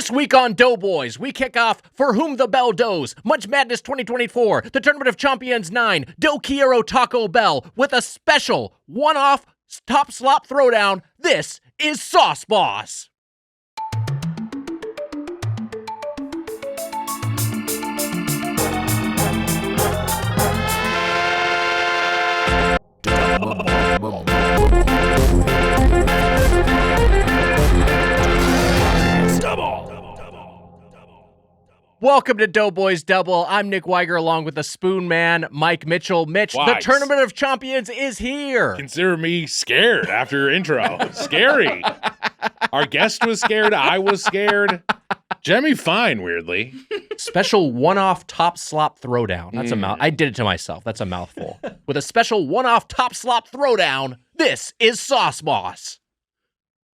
This week on Doughboys, we kick off For Whom the Bell Does, Munch Madness 2024, the Tournament of Chompions IX, Quiero Talk-O Bell, with a special one-off top slop throwdown. This is Sauce Boss. Welcome to Doughboys Double. I'm Nick Weiger along with the Spoon Man, Mike Mitchell. Mitch, the Tournament of Chompions is here. Consider me scared after your intro. Scary. Our guest was scared. I was scared. Jemmy fine, weirdly. Special one-off top slop throwdown. That's a mouth. I did it to myself. That's a mouthful. With a special one-off top slop throwdown, this is Sauce Boss.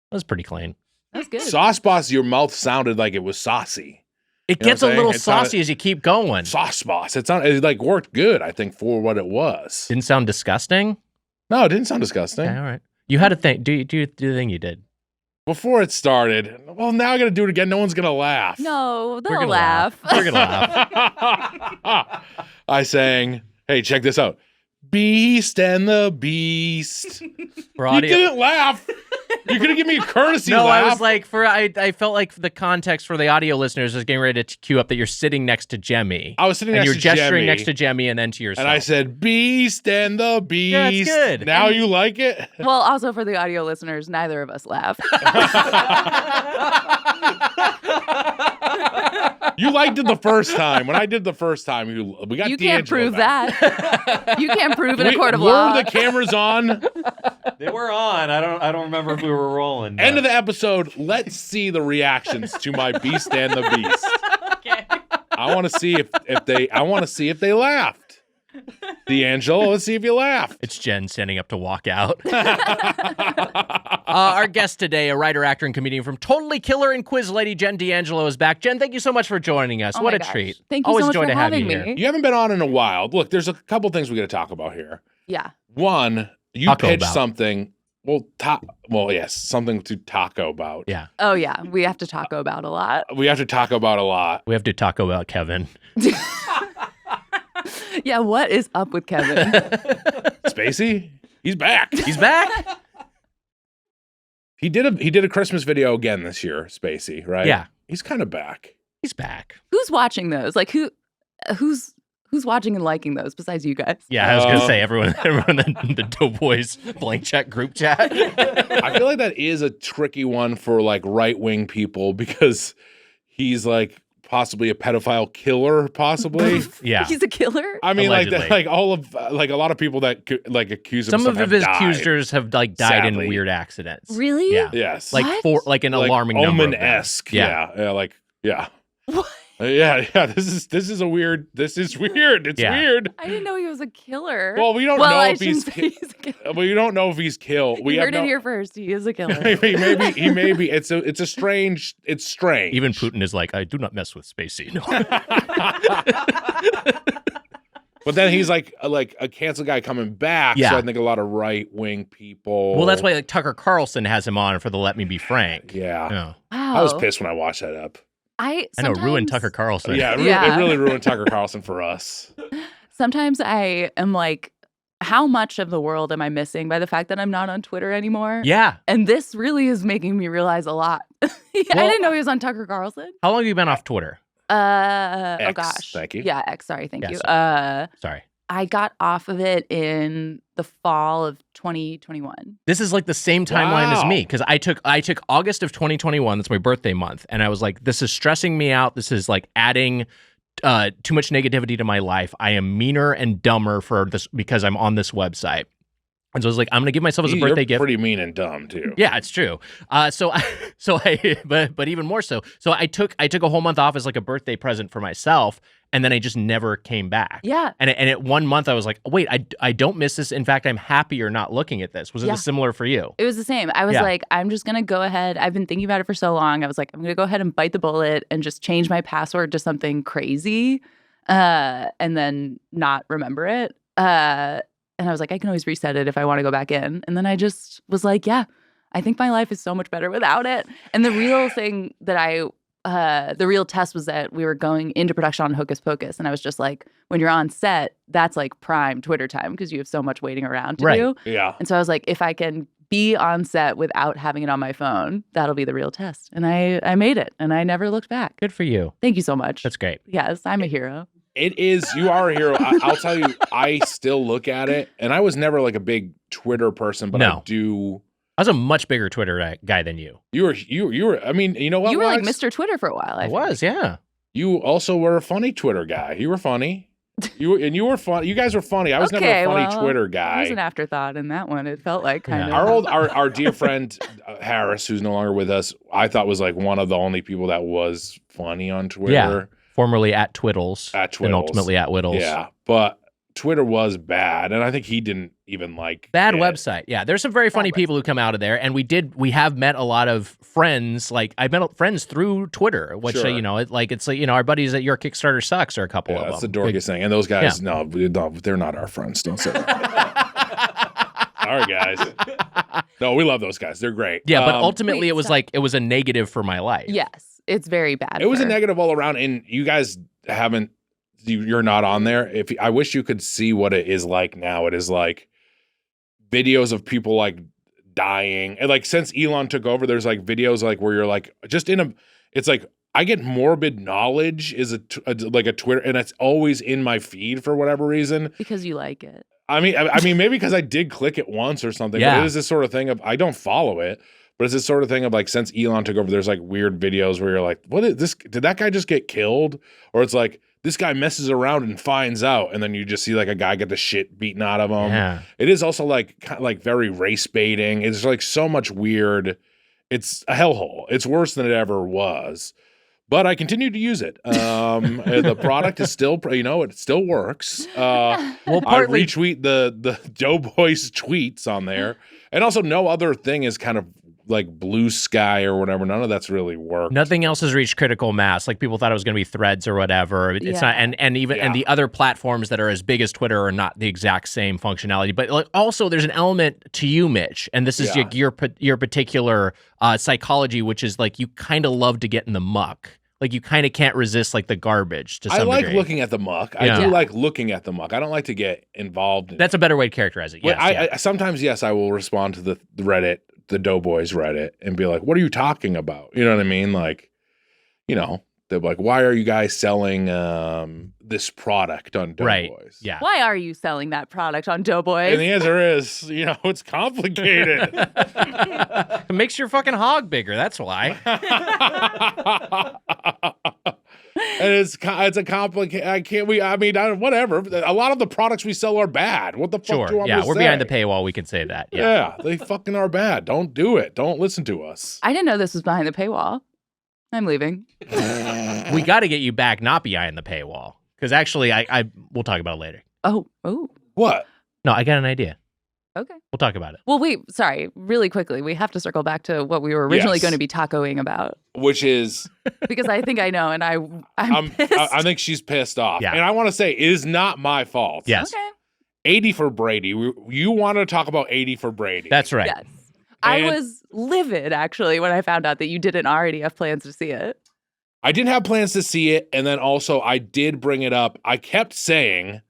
That was pretty clean. That's good. Sauce Boss, your mouth sounded like it was saucy. It gets a little saucy as you keep going. Sauce Boss. It like worked good, I think, for what it was. Didn't sound disgusting? No, it didn't sound disgusting. Okay, all right. You had to think. Do the thing you did. Before it started, well, now I got to do it again. No one's going to laugh. No, they'll laugh. We're going to laugh. I sang, hey, check this out. Beast and the Beast. For audio. You didn't laugh. You're going to give me a courtesy laugh. No, I was like, I felt like the context for the audio listeners was getting ready to cue up that you're sitting next to Jemmy. I was sitting next to Jemmy. And you're gesturing next to Jemmy and then to yourself. And I said, Beast and the Beast. Yeah, that's good. Now you like it? Well, also for the audio listeners, neither of us laughed. You liked it the first time. When I did the first time, we got You can't D'Angelo prove back. that. You can't prove in a court of law. Were the cameras on? They were on. I don't remember if we were rolling. End of the episode. Let's see the reactions to my Beast and the Beast. Okay. I want to see if they laughed. D'Angelo, let's see if you laughed. It's Jen standing up to walk out. Our guest today, a writer, actor, and comedian from Totally Killer and Quiz Lady, Jen D'Angelo, is back. Jen, thank you so much for joining us. Oh what my a gosh. treat. Thank you Always so much joy for to have having you here. me. You haven't been on in a while. Look, there's a couple things we got to talk about here. Yeah. One, you Taco pitched Bell. something. Yes, something to taco about. Yeah. Oh, yeah. We have to talk about a lot. We have to talk about a lot. We have to talk about Kevin. Yeah, what is up with Kevin? Spacey, he's back. He's back? He did a Christmas video again this year, Spacey, right? Yeah. He's kind of back. He's back. Who's watching those? Like, who's watching and liking those besides you guys? Yeah, I was going to say everyone in the Doughboys blank check group chat. I feel like that is a tricky one for like right-wing people because he's like possibly a pedophile killer, possibly. Yeah. He's a killer? I mean, Allegedly. like all of like a lot of people that accuse him. Some of his died. accusers have like died Sadly. in weird accidents. Really? Yeah. Yes. What? Like an alarming number of them. Omen-esque. Yeah. Yeah. What? Yeah. This is weird. It's Yeah. weird. I didn't know he was a killer. Well, we don't know I if he's. shouldn't say he's a killer. We don't know if he's killed. We You have heard no, it here first. He is a killer. he may be. It's strange. Even Putin is like, I do not mess with Spacey. No. But then he's like a canceled guy coming back. Yeah. So I think a lot of right wing people. Well, that's why like Tucker Carlson has him on for the Let Me Be Frank. Yeah. Yeah. Wow. I was pissed when I watched that up. I know, ruined sometimes- Tucker Carlson. Yeah, Yeah. it really ruined Tucker Carlson for us. Sometimes I am like, how much of the world am I missing by the fact that I'm not on Twitter anymore? Yeah. And this really is making me realize a lot. I Well- didn't know he was on Tucker Carlson. How long have you been off Twitter? Oh X, gosh. thank you. Yeah, X, sorry, thank Yeah, you. Sorry. I got off of it in the fall of 2021. This is like the same timeline as Wow. me because I took August of 2021. That's my birthday month, and I was like, "This is stressing me out. This is like adding too much negativity to my life. I am meaner and dumber for this because I'm on this website." And so I was like, "I'm gonna give myself as a birthday You're gift." pretty mean and dumb too. Yeah, it's true. But even more so. So I took a whole month off as like a birthday present for myself, and then I just never came back. Yeah. And at 1 month, I was like, wait, I don't miss this. In fact, I'm happier not looking at this. Was it Yeah. similar for you? It was the same. I was Yeah. like, I'm just going to go ahead. I've been thinking about it for so long. I was like, I'm going to go ahead and bite the bullet and just change my password to something crazy and then not remember it. And I was like, I can always reset it if I want to go back in. And then I just was like, yeah, I think my life is so much better without it. And the real thing that I the real test was that we were going into production on Hocus Pocus. And I was just like, when you're on set, that's like prime Twitter time because you have so much waiting around to do. Yeah. And so I was like, if I can be on set without having it on my phone, that'll be the real test. And I made it, and I never looked back. Good for you. Thank you so much. That's great. Yes, I'm a hero. It is. You are a hero. I'll tell you, I still look at it, and I was never like a big Twitter person, but I do. I was a much bigger Twitter guy than you. You were. I mean, you know what? You were like Mr. Twitter for a while. I was, yeah. You also were a funny Twitter guy. You were funny. You were fun. You guys were funny. I was never a funny Twitter guy. I was an afterthought in that one. It felt like kind of our dear friend Harris, who's no longer with us. I thought was like one of the only people that was funny on Twitter. Yeah. Formerly at Twiddles. And ultimately at Whittles. Yeah. But Twitter was bad, and I think he didn't even like bad it. website. Yeah, there's some very funny people who come out of there, and we have met a lot of friends. Like I met friends through Twitter, which it's our buddies at Your Kickstarter Sucks are a couple of them. That's the dorkiest thing. And those guys, no, they're not our friends. Don't say that. All right, guys. No, we love those guys. They're great. Yeah, but ultimately it was a negative for my life. Yes, it's very bad. It was a negative all around, and you guys haven't. You're not on there. I wish you could see what it is like now. It is like videos of people like dying, and like since Elon took over, there's like videos like where you're like just it's like I get morbid knowledge is like a Twitter, and it's always in my feed for whatever reason because you like it. I mean maybe because I did click it once or something. Yeah. But it is this sort of thing of I don't follow it. But it's this sort of thing of like since Elon took over, there's like weird videos where you're like, what is this? Did that guy just get killed? Or it's like this guy messes around and finds out, and then you just see like a guy get the shit beaten out of him. Yeah. It is also like kind of like very race baiting. It's like so much weird. It's a hellhole. It's worse than it ever was. But I continue to use it. The product is still, it still works. I retweet the Doughboys tweets on there. And also no other thing is kind of like Blue Sky or whatever. None of that's really worked. Nothing else has reached critical mass. Like people thought it was going to be Threads or whatever. It's not, and the other platforms that are as big as Twitter are not the exact same functionality. But like also, there's an element to you, Mitch, and this is like your particular psychology, which is like you kind of love to get in the muck. Like you kind of can't resist like the garbage to some degree. Looking at the muck. I do like looking at the muck. I don't like to get involved in That's a better way to characterize it. Yes, I sometimes, I will respond to the Reddit, the Doughboys Reddit, and be like, what are you talking about? You know what I mean? Like, they're like, why are you guys selling this product on Doughboys? Right. Yeah. Why are you selling that product on Doughboys? And the answer is, it's complicated. It makes your fucking hog bigger. That's why. And it's a complicated. Whatever. A lot of the products we sell are bad. What the fuck do you want me to say? We're behind the paywall. We can say that. Yeah, they fucking are bad. Don't do it. Don't listen to us. I didn't know this was behind the paywall. I'm leaving. We got to get you back, not behind the paywall, because actually, we'll talk about it later. Oh. What? No, I got an idea. Okay. We'll talk about it. Well, wait, sorry. Really quickly, we have to circle back to what we were originally going to be tacoing about. Which is... Because I think I know, and I'm pissed. I think she's pissed off. Yeah. And I want to say, it is not my fault. Yes. Okay. 80 for Brady. You want to talk about 80 for Brady. That's right. Yes. I was livid, actually, when I found out that you didn't already have plans to see it. I didn't have plans to see it, and then also I did bring it up. I kept saying...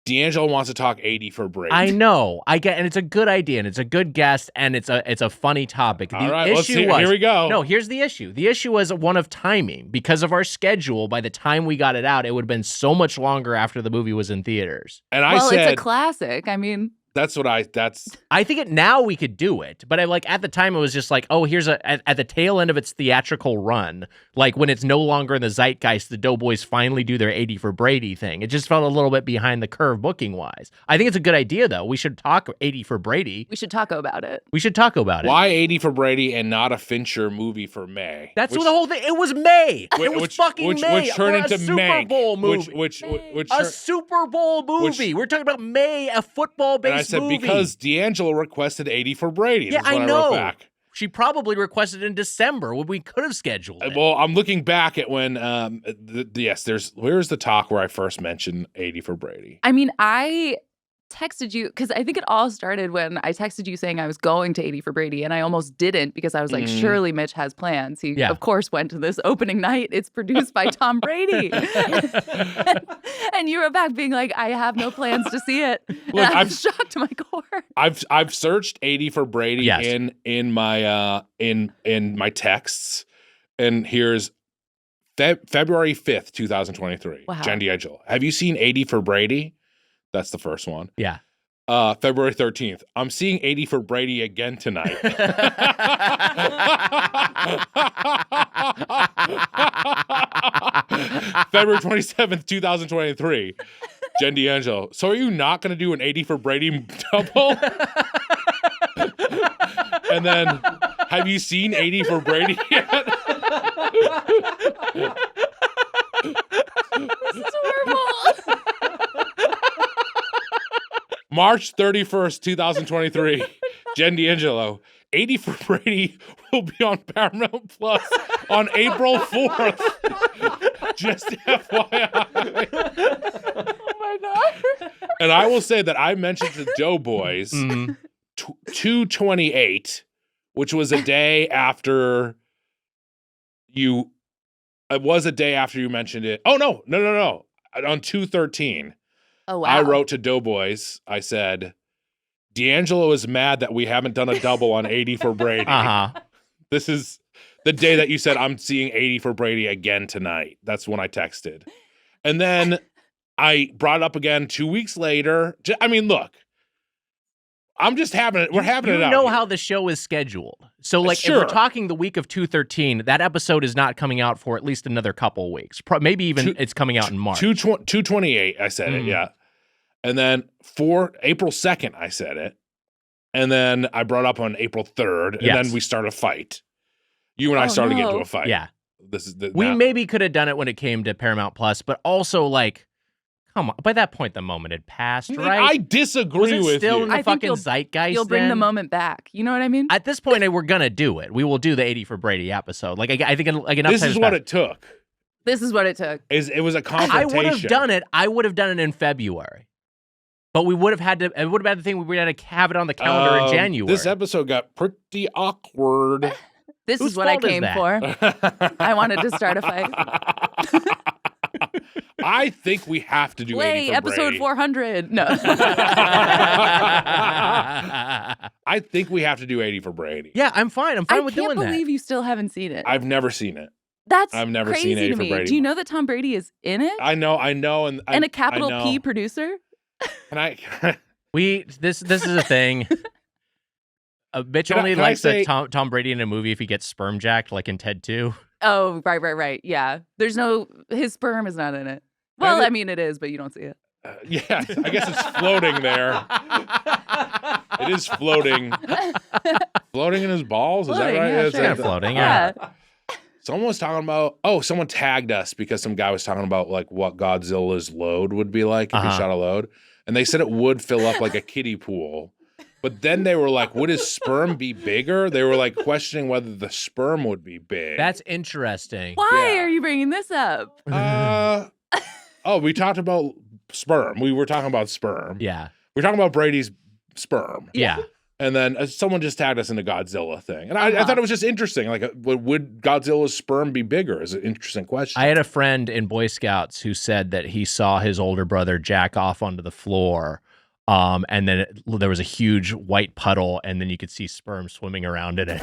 D'Angelo wants to talk 80 for Brady. I know. I get, and it's a good idea, and it's a good guest, and it's a funny topic. All right, here we go. No, here's the issue. The issue was one of timing. Because of our schedule, by the time we got it out, it would have been so much longer after the movie was in theaters. And I said, it's a classic. I mean, I think now we could do it, but at the time it was just like, oh, here's at the tail end of its theatrical run, like when it's no longer in the zeitgeist, the Doughboys finally do their 80 for Brady thing. It just felt a little bit behind the curve booking wise. I think it's a good idea though. We should talk 80 for Brady. We should taco about it. Why 80 for Brady and not a Fincher movie for May? That's the whole thing. It was May. It was fucking May. Which turned into Super Bowl movie. Which a Super Bowl movie. We're talking about May, a football-based said movie. Because D'Angelo requested 80 for Brady. Yeah, I know. I wrote back. She probably requested in December when we could have scheduled it. Well, I'm looking back at when, where's the talk where I first mentioned 80 for Brady? I mean, I texted you because I think it all started when I texted you saying I was going to 80 for Brady, and I almost didn't because I was like, surely Mitch has plans. He, of course, went to this opening night. It's produced by Tom Brady. and you were back being like, I have no plans to see it. Look, I'm shocked to my core. I've searched 80 for Brady in my my texts, and here's February 5th, 2023. Wow. Jen D'Angelo. Have you seen 80 for Brady? That's the first one. Yeah. February 13th. I'm seeing 80 for Brady again tonight. February 27th, 2023. Jen D'Angelo. So are you not going to do an 80 for Brady double? And then, have you seen 80 for Brady yet? This is horrible. March 31st, 2023. Jen D'Angelo. 80 for Brady will be on Paramount Plus on April 4th. Just FYI. Oh my God. And I will say that I mentioned to Doughboys 2/28, which was a day after you. It was a day after you mentioned it. Oh, no. On 2/13. Oh, wow. I wrote to Doughboys. I said, D'Angelo is mad that we haven't done a double on 80 for Brady. This is the day that you said, I'm seeing 80 for Brady again tonight. That's when I texted. And then I brought it up again 2 weeks later. I mean, look, I'm just having it. We're having it out. You know here. how the show is scheduled. So, like, if we're talking the week of 2/13, that episode is not coming out for at least another couple weeks. Maybe even it's coming out in March. 2/28, I said it, yeah. And then for April 2nd, I said it. And then I brought up on April 3rd. And then we start a fight. You and I started to get into a fight. Yeah. We maybe could have done it when it came to Paramount Plus, but also, like, come on. By that point, the moment had passed, right? I disagree with still you. in the fucking zeitgeist. You'll bring the moment back. You know what I mean? At this point, we're gonna do it. We will do the 80 for Brady episode. Like, I think like enough. This is what it took. This is what it took. It was a confrontation. I would have done it. I would have done it in February, but we would have had to. It would have been the thing. We would have to have it on the calendar in January. This episode got pretty awkward. This is what I came for. I wanted to start a fight. I think we have to do 80 for episode Brady. 400. No. I think we have to do 80 for Brady. Yeah, I'm fine. I'm fine with doing that. I can't believe you still haven't seen it. I've never seen it. I've never crazy seen 80 to for me. Brady. Do you know that Tom Brady is in it? I know, and a capital P producer. Can I? This is a thing. Mitch only likes Tom Brady in a movie if he gets sperm jacked, like in Ted 2. Oh, right. Yeah. His sperm is not in it. Well, I mean, it is, but you don't see it. Yeah, I guess it's floating there. It is floating. Floating in his balls? Is that right? Yeah, it's kind of floating, yeah. Someone was talking about, someone tagged us because some guy was talking about like what Godzilla's load would be like if he shot a load. And they said it would fill up like a kiddie pool. But then they were like, would his sperm be bigger? They were like questioning whether the sperm would be big. That's interesting. Why are you bringing this up? We talked about sperm. We were talking about sperm. Yeah. We were talking about Brady's sperm. Yeah. And then someone just tagged us in the Godzilla thing. And I thought it was just interesting. Like, would Godzilla's sperm be bigger? Is an interesting question. I had a friend in Boy Scouts who said that he saw his older brother jack off onto the floor. And then there was a huge white puddle, and then you could see sperm swimming around in it.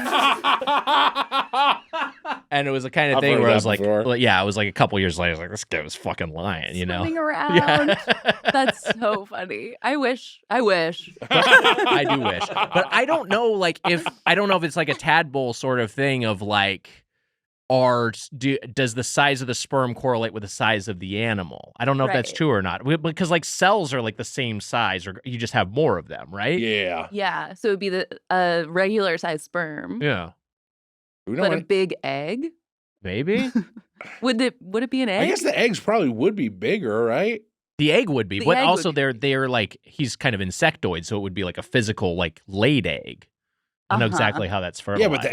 And it was the kind of thing where I was like, it was like a couple years later, I was like, this guy was fucking lying, you know? Swimming around. Yeah. That's so funny. I wish. I do wish. But I don't know, if it's like a tadpole sort of thing of like, does the size of the sperm correlate with the size of the animal? I don't know if that's true or not. Because like cells are like the same size, or you just have more of them, right? Yeah. Yeah. So it would be a regular size sperm. Yeah. But a big egg? Maybe. Would it be an egg? I guess the eggs probably would be bigger, right? The egg would be. But also they're like, he's kind of insectoid, so it would be like a physical like laid egg. I know exactly how that's fertilized. Yeah, but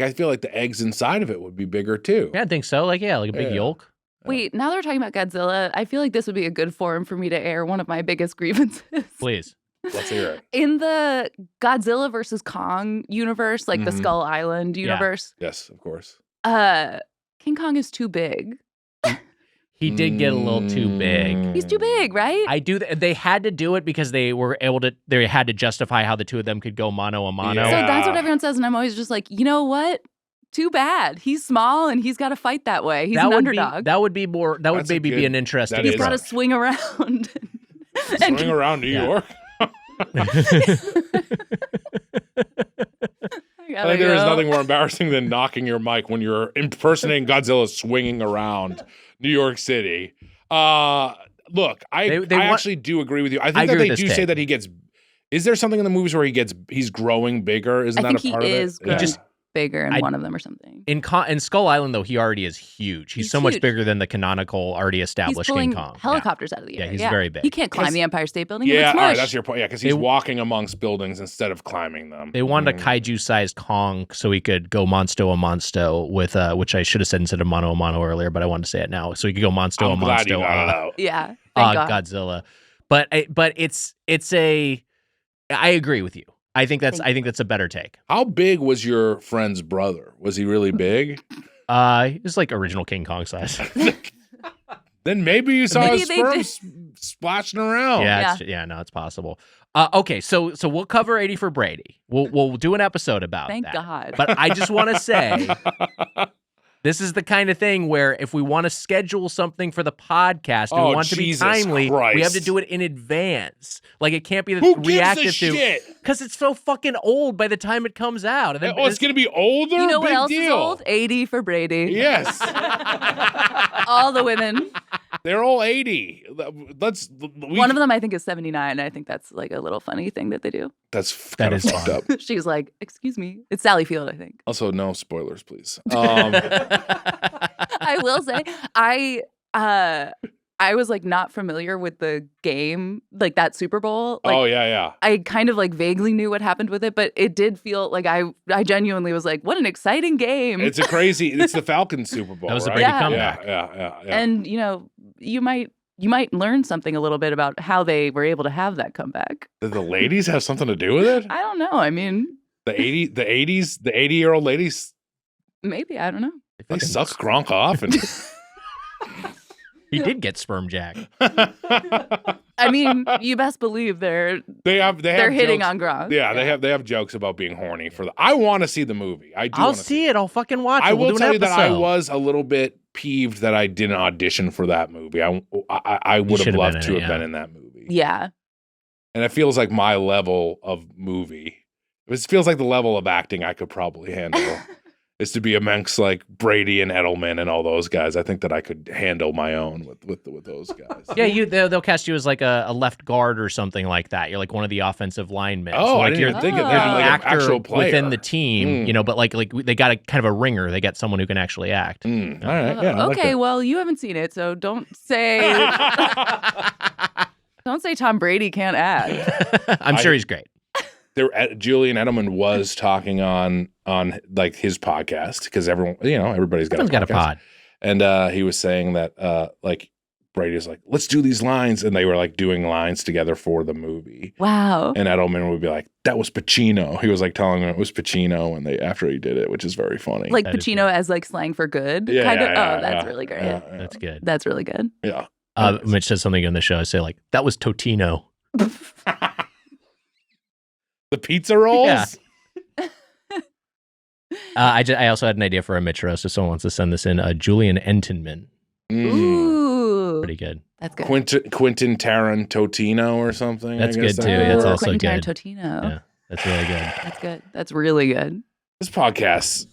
I feel like the eggs inside of it would be bigger too. Yeah, I think so. Like a big yolk. Wait, now that we're talking about Godzilla, I feel like this would be a good forum for me to air one of my biggest grievances. Please. Let's hear it. In the Godzilla versus Kong universe, like the Skull Island universe, Yes, of course. King Kong is too big. He did get a little too big. He's too big, right? I do. They had to do it because they were able to. They had to justify how the two of them could go mano a mano. So that's what everyone says, and I'm always just like, you know what? Too bad. He's small and he's got to fight that way. He's an underdog. That would be more. That would maybe be an interesting. He's got to swing around. Swing around New York. I think there is nothing more embarrassing than knocking your mic when you're impersonating Godzilla swinging around New York City. Look, I actually do agree with you. I think that they do say that he gets. Is there something in the movies where he's growing bigger? Isn't that a part of it? I think he is bigger in one of them or something. In Skull Island, though, he already is huge. He's so much bigger than the canonical already established King Kong. Helicopters out of the air. Yeah, he's very big. He can't climb the Empire State Building. Yeah, all right, that's your point. Yeah, because he's walking amongst buildings instead of climbing them. They wanted a kaiju-sized Kong so he could go monsto a monsto with, which I should have said instead of mono a mono earlier, but I wanted to say it now. So he could go monsto a monsto. Yeah, thank God. Godzilla. But it's a. I agree with you. I think that's a better take. How big was your friend's brother? Was he really big? He was like original King Kong size. Then maybe you saw his sperm splashing around. Yeah, no, it's possible. Okay, so we'll cover 80 for Brady. We'll do an episode about that. Thank God. But I just want to say, this is the kind of thing where if we want to schedule something for the podcast and we want to be timely, we have to do it in advance. Like it can't be reactive to because it's so fucking old by the time it comes out. And then, it's gonna be older. You know what Big else deal. is old? 80 for Brady. Yes. All the women. They're all 80. One of them I think is 79. I think that's like a little funny thing that they do. That is fucked up. She's like, excuse me. It's Sally Field, I think. Also, no spoilers, please. I will say, I was like not familiar with the game, like that Super Bowl. Like, oh yeah. I kind of like vaguely knew what happened with it, but it did feel like I genuinely was like, what an exciting game. It's the Falcons Super Bowl. That was right? a Brady comeback. Yeah. And you might learn something a little bit about how they were able to have that comeback. Did the ladies have something to do with it? I don't know. I mean, the 80-year-old ladies. Maybe, I don't know. They suck Gronk off and. He did get sperm jack. I mean, you best believe they're hitting jokes. on Gronk. Yeah, they have jokes about being horny for the. I want to see the movie. I'll see it. I'll fucking watch it. I will tell you that I was a little bit peeved that I didn't audition for that movie. I would have loved to have been in that movie. Yeah. And it feels like my level of movie. It feels like the level of acting I could probably handle. Is to be amongst like Brady and Edelman and all those guys. I think that I could handle my own with those guys. Yeah, they'll cast you as like a left guard or something like that. You're like one of the offensive linemen. Oh, so like I didn't even think of that. You're the Like actor an actual player within the team, but like they got a kind of a ringer. They got someone who can actually act. All right. Yeah. Okay. Well, you haven't seen it, so don't say Tom Brady can't act. I'm sure he's great. Julian Edelman was talking on like his podcast because everybody's got a pod, and he was saying that like Brady's like, let's do these lines, and they were like doing lines together for the movie. Wow. And Edelman would be like, that was Pacino. He was like telling him it was Pacino, and after he did it, which is very funny. Like Pacino as like slang for good. That's really great. Yeah. That's good. That's really good. Yeah. Mitch says something in the show. I say like, that was Totino. The pizza rolls? Yeah. I also had an idea for a Mitch roast if someone wants to send this in. Julian Entenman. Ooh. Pretty good. That's good. Quentin Tarantino or something. That's good too. That's also Quentin good. Tarantino. Yeah, that's really good. That's good. That's really good. This podcast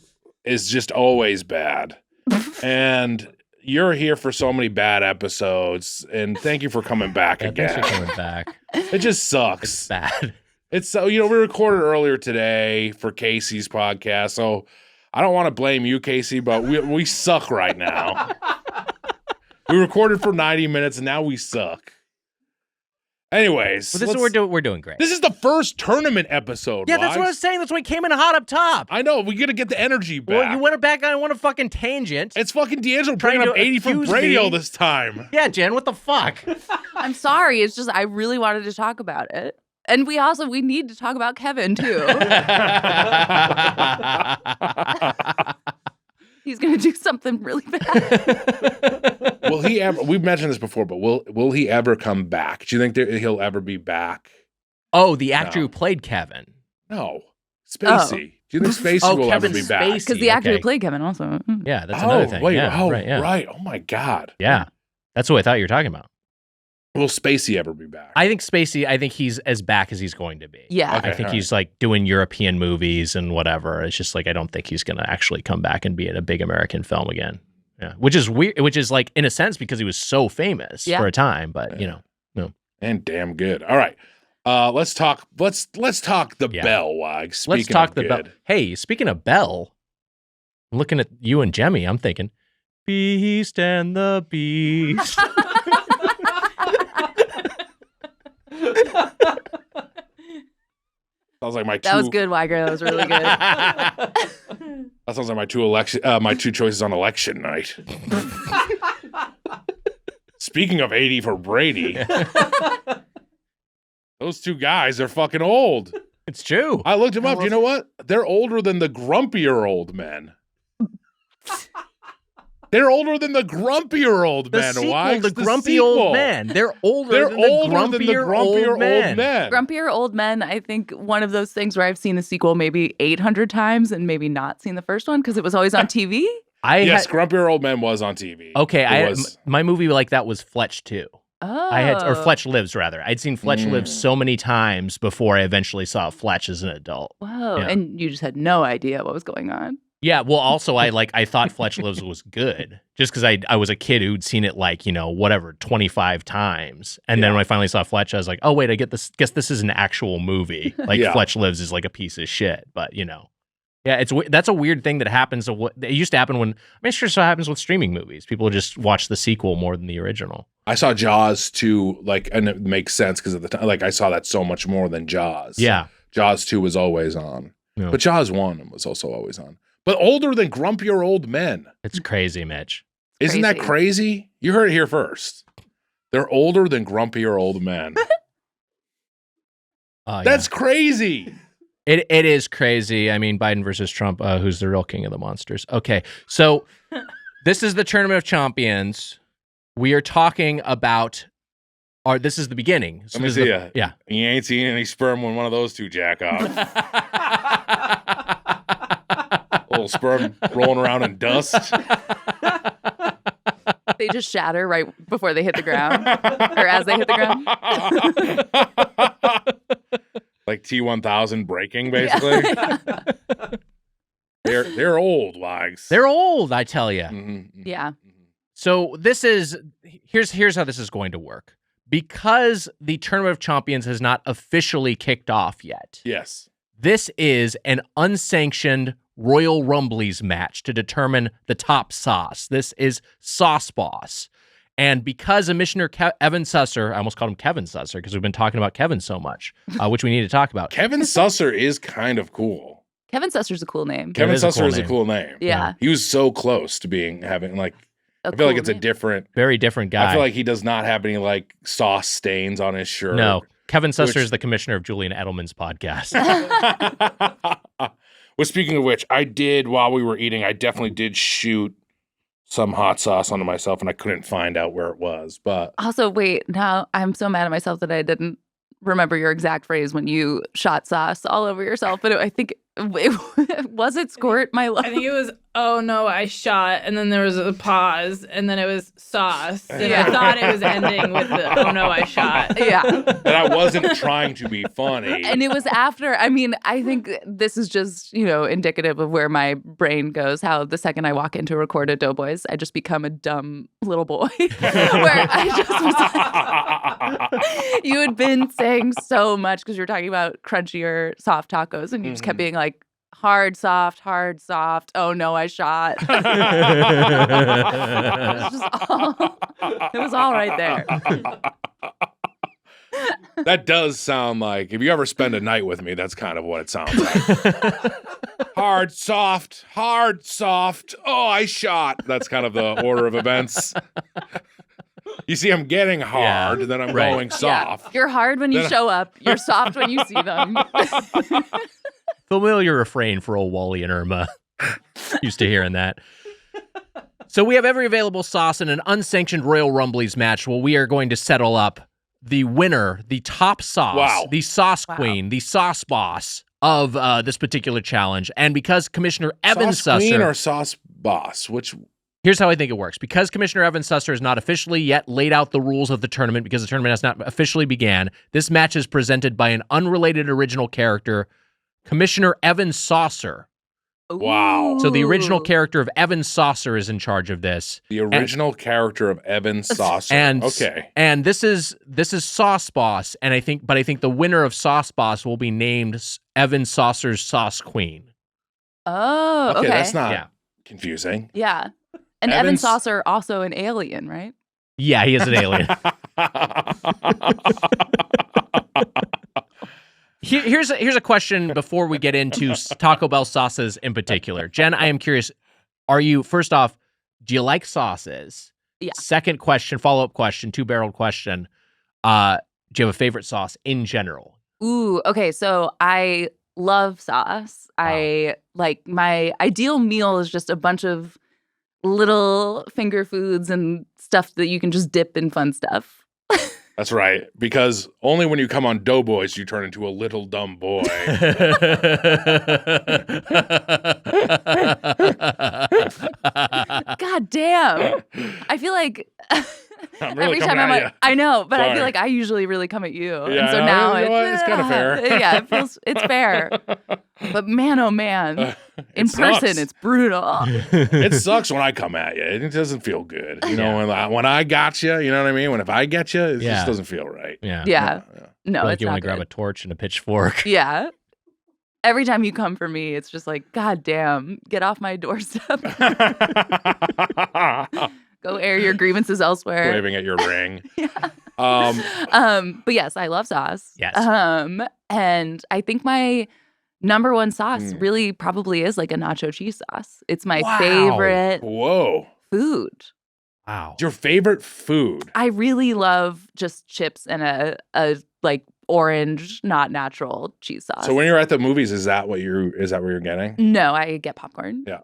is just always bad. And you're here for so many bad episodes. And thank you for coming back again. Thanks for coming back. It just sucks. It's bad. It's so, we recorded earlier today for Casey's podcast, so I don't want to blame you, Casey, but we suck right now. We recorded for 90 minutes, and now we suck. Anyways, Well, this is we're doing great. This is the first tournament episode. Yeah, that's what I was saying. That's why it came in hot up top. I know. We got to get the energy back. Well, you went back on a fucking tangent. It's fucking D'Angelo Trying bringing up to 80 from accuse Brady me. all this time. Yeah, Jen, what the fuck? I'm sorry. It's just I really wanted to talk about it. And we need to talk about Kevin too. He's going to do something really bad. Will he ever? We've mentioned this before, but will he ever come back? Do you think he'll ever be back? Oh, the actor who played Kevin. No, Spacey. Do you think Spacey will Kevin ever be back? Because the actor who played Kevin also. Yeah, that's another thing. Wait, yeah, right, yeah. right. Oh my God. Yeah, that's what I thought you were talking about. Will Spacey ever be back? I think he's as back as he's going to be. Yeah. Okay, I think all he's like doing European movies and whatever. It's just like I don't think he's going to actually come back and be in a big American film again. Yeah, which is weird. Which is like in a sense because he was so famous for a time, but no. And damn good. All right, let's talk. Let's talk the Bell, Wags. Let's talk the Bell. Hey, speaking of Bell, I'm looking at you and Jemmy. I'm thinking, Beast and the Beast. Sounds like my two. That was good, Weiger. That was really good. That sounds like my two choices on election night. Speaking of 80 for Brady, those two guys are fucking old. It's true. I looked them up. Do you know what? They're older than the grumpier old men. They're older than the grumpier old men. Why? The grumpy old men. They're older than the grumpier old men. Grumpier old men, I think one of those things where I've seen the sequel maybe 800 times and maybe not seen the first one because it was always on TV. Yes, grumpier old men was on TV. Okay, my movie like that was Fletch 2. Oh. Or Fletch Lives, rather. I'd seen Fletch Lives so many times before I eventually saw Fletch as an adult. Whoa, Yeah. and you just had no idea what was going on. Yeah, well, also I thought Fletch Lives was good just because I was a kid who'd seen it 25 times, and then when I finally saw Fletch, I was like, oh wait, I get this. Guess this is an actual movie. Fletch Lives is like a piece of shit, but yeah, that's a weird thing that happens. It used to happen when I'm sure so happens with streaming movies. People just watch the sequel more than the original. I saw Jaws 2, and it makes sense because at the time, I saw that so much more than Jaws. Yeah, Jaws 2 was always on, but Jaws 1 was also always on. But older than grumpier old men. It's crazy, Mitch. Isn't that crazy? You heard it here first. They're older than grumpier old men. That's crazy. It is crazy. I mean, Biden versus Trump, who's the real king of the monsters. Okay, so this is the Tournament of Champions. We are talking about, this is the beginning. So Let me see ya. Yeah. You ain't seen any sperm when one of those two jack off. Little sperm rolling around in dust. They just shatter right before they hit the ground, or as they hit the ground. Like T-1000 breaking, basically. Yeah. They're old, Wags. They're old, I tell you. Mm-hmm. Yeah. So here's how this is going to work. Because the Tournament of Champions has not officially kicked off yet. Yes. This is an unsanctioned Royal Rumblies match to determine the top sauce. This is Sauce Boss. And because Commissioner Evan Susser, I almost called him Kevin Susser because we've been talking about Kevin so much, which we need to talk about. Kevin Susser is kind of cool. Kevin Susser's a cool name. Kevin Susser is a cool name. Yeah. He was so close to having I feel like it's a very different guy. I feel like he does not have any sauce stains on his shirt. No. Kevin Susser is the commissioner of Julian Edelman's podcast. Well, speaking of which, while we were eating, I definitely did shoot some hot sauce onto myself, and I couldn't find out where it was. But also, wait, now I'm so mad at myself that I didn't remember your exact phrase when you shot sauce all over yourself. But I think was it squirt my love? I think it was, oh no, I shot, and then there was a pause, and then it was sauce. And I thought it was ending with the, oh no, I shot. Yeah. And I wasn't trying to be funny. And it was after, I think this is just, indicative of where my brain goes, how the second I walk in to record a Doughboys, I just become a dumb little boy. Where I just was like, you had been saying so much because you were talking about crunchier, soft tacos, and you just kept being like, hard, soft. Oh no, I shot. It was all right there. That does sound like, if you ever spend a night with me, that's kind of what it sounds like. Hard, soft, hard, soft. Oh, I shot. That's kind of the order of events. You see, I'm getting hard, then I'm Right. going soft. Yeah. You're hard when you show up. You're soft when you see them. Familiar refrain for old Wally and Irma. Used to hearing that. So we have every available sauce in an unsanctioned Royal Rumblies match where we are going to settle up the winner, the top sauce, the sauce queen, the sauce boss of this particular challenge. And because Commissioner Evan Sauce queen Susser... or sauce boss? Which... Here's how I think it works. Because Commissioner Evan Susser has not officially yet laid out the rules of the tournament, because the tournament has not officially began, this match is presented by an unrelated original character, Commissioner Evan Saucer. Wow. So the original character of Evan Saucer is in charge of this. The original character of Evan Saucer. And okay. And this is Sauce Boss, and I think the winner of Sauce Boss will be named Evan Saucer's Sauce Queen. Oh, okay. That's not confusing. Yeah. And Evan Saucer also an alien, right? Yeah, he is an alien. Here's a question before we get into Taco Bell sauces in particular. Jen, I am curious, first off, do you like sauces? Yeah. Second question, follow-up question, two-barreled question. Do you have a favorite sauce in general? Ooh, okay. So I love sauce. Wow. My ideal meal is just a bunch of little finger foods and stuff that you can just dip in fun stuff. That's right, because only when you come on Doughboys you turn into a little dumb boy. God damn. I feel like every time I'm like, I know, but I feel like I usually really come at you. Yeah, and so now it's kind of fair. Yeah, it's fair. But man, oh man, in person, it's brutal. It sucks when I come at you. It doesn't feel good. You know, when I got you, you know what I mean? If I get you, it just doesn't feel right. Yeah. No, like it's you not want to grab a torch and a pitchfork. Yeah. Every time you come for me, it's just like, God damn, get off my doorstep. Go air your grievances elsewhere. Waving at your ring. Yeah. But yes, I love sauce. Yes. And I think my number one sauce really probably is like a nacho cheese sauce. It's my favorite food. Wow. Your favorite food? I really love just chips and a like orange, not natural cheese sauce. So when you're at the movies, is that what you're getting? No, I get popcorn. Yeah.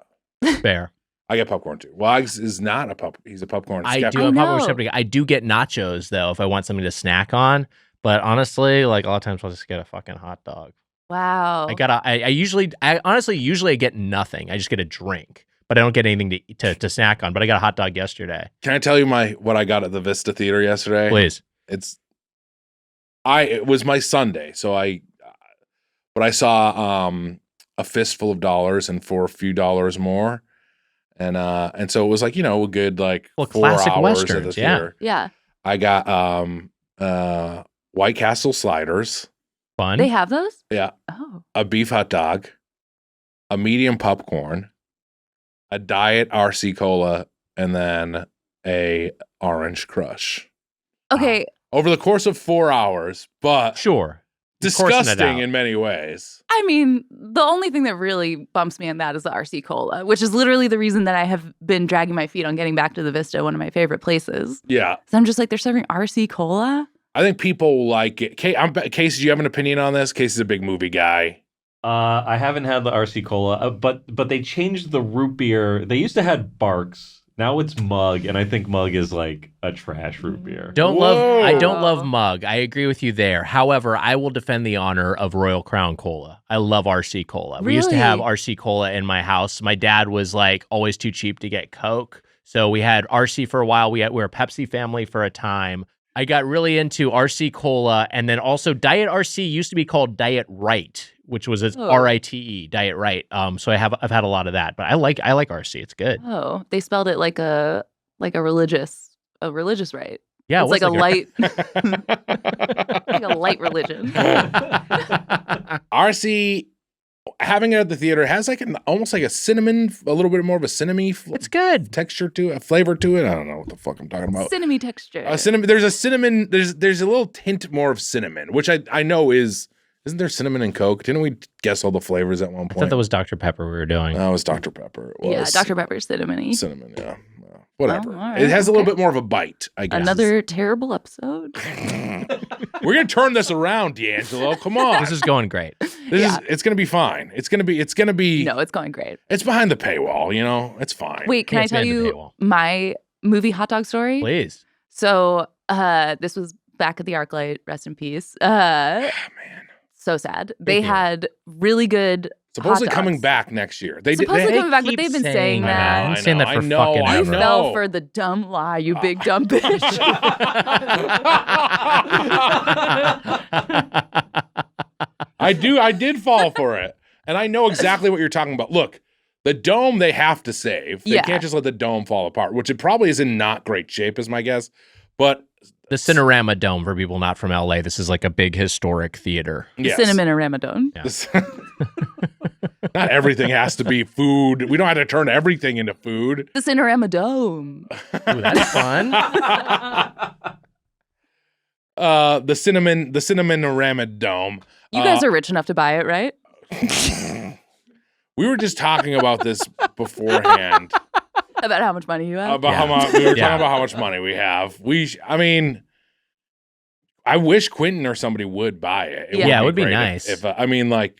Fair. I get popcorn too. Wags is not he's a popcorn skeptic. I do a popcorn skeptic. I do get nachos though if I want something to snack on. But honestly, like a lot of times I'll just get a fucking hot dog. Wow. I honestly get nothing. I just get a drink. But I don't get anything to snack on. But I got a hot dog yesterday. Can I tell you what I got at the Vista Theater yesterday? Please. It was my Sunday, but I saw A Fistful of Dollars and For a Few Dollars More, and so it was like a good 4 classic hours Westerns, at the theater. Yeah. I got White Castle sliders. Fun. They have those? Yeah. Oh. A beef hot dog, a medium popcorn, a diet RC cola, and then a orange crush. Okay. Wow. Over the course of 4 hours, but sure, disgusting in many ways. I mean, the only thing that really bumps me on that is the RC Cola, which is literally the reason that I have been dragging my feet on getting back to the Vista, one of my favorite places. Yeah. So I'm just like, they're serving RC Cola? I think people like it. Casey, do you have an opinion on this? Casey's a big movie guy. I haven't had the RC Cola, but they changed the root beer. They used to have Barks. Now it's Mug, and I think Mug is like a trash root beer. I don't love Mug. I agree with you there. However, I will defend the honor of Royal Crown Cola. I love RC Cola. Really? We used to have RC Cola in my house. My dad was like always too cheap to get Coke. So we had RC for a while. We were a Pepsi family for a time. I got really into RC Cola, and then also Diet RC used to be called Diet Right, which was RITE, Diet Right. So I've had a lot of that, but I like RC. It's good. Oh, they spelled it like a religious right. Yeah, it's like a light like a light religion. RC having it at the theater has like almost like a cinnamon, a little bit more of a cinnamon It's good. texture to it, a flavor to it. I don't know what the fuck I'm talking about. Cinnamon texture. Cinnamon. There's a cinnamon. There's a little hint more of cinnamon, which I know isn't there cinnamon in Coke? Didn't we guess all the flavors at one I point? thought that was Dr. Pepper we were doing. That was Dr. Pepper. It Yeah, was Dr. Pepper's cinnamon-y. cinnamon. Yeah. Well, whatever. Oh, all right, It has a little okay. bit more of a bite, I guess. Another terrible episode. We're gonna turn this around, D'Angelo. Come on. This is going great. It's gonna be fine. It's gonna be. No, it's going great. It's behind the paywall. You know, it's fine. Wait, can Yeah, I it's tell behind the you paywall. my movie hot dog story? Please. So this was back at the ArcLight, rest in peace. Man. So sad. Big They deal. had really good Supposedly hot coming dogs. back next year. They Supposedly did. coming back, but keep they've been saying saying that. that. I've been saying that for I know, fucking I You ever. know. fell for the dumb lie, you big dumb bitch. I did fall for it. And I know exactly what you're talking about. Look, the dome they have to save. They Yeah. can't just let the dome fall apart, which it probably is in not great shape, is my guess. But The Cinerama Dome, for people not from LA, this is like a big historic theater. yes. Cinnamon and Ramadan. Yeah. This- not everything has to be food. We don't have to turn everything into food. The Cinerama Dome. Ooh, that's fun. The cinnamon Ramad Dome. You guys are rich enough to buy it, right? We were just talking about this beforehand. About how much money you have. About Yeah. how much we were Yeah. talking about how much money we have. I mean, I wish Quentin or somebody would buy it. Yeah, it would be great nice. If I mean, like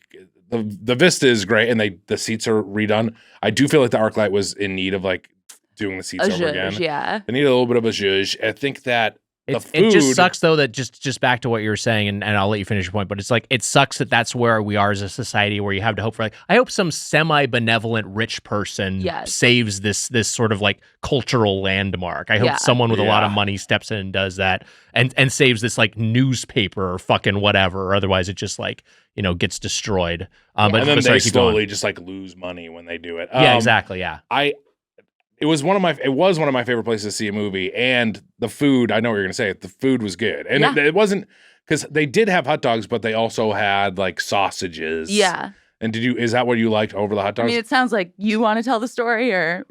the Vista is great, and the seats are redone. I do feel like the ArcLight was in need of like doing the seats A over zhuzh, again. yeah. They need a little bit of a zhuzh. I think that It food- just sucks though that just back to what you were saying, and I'll let you finish your point, but it's like it sucks that that's where we are as a society, where you have to hope for like, I hope some semi-benevolent rich person Yes. saves this sort of like cultural landmark. I hope Yeah. someone with a lot of Yeah. money steps in and does that and saves this like newspaper or fucking whatever, or otherwise it just like, gets destroyed. But and then sorry, they keep going. slowly just like lose money when they do it. Yeah, exactly. Yeah. It was one of my favorite places to see a movie, and the food. I know what you're gonna say. The food was good, and Yeah. it wasn't because they did have hot dogs, but they also had like sausages. Yeah. And is that what you liked over the hot I dogs? mean, it sounds like you want to tell the story, or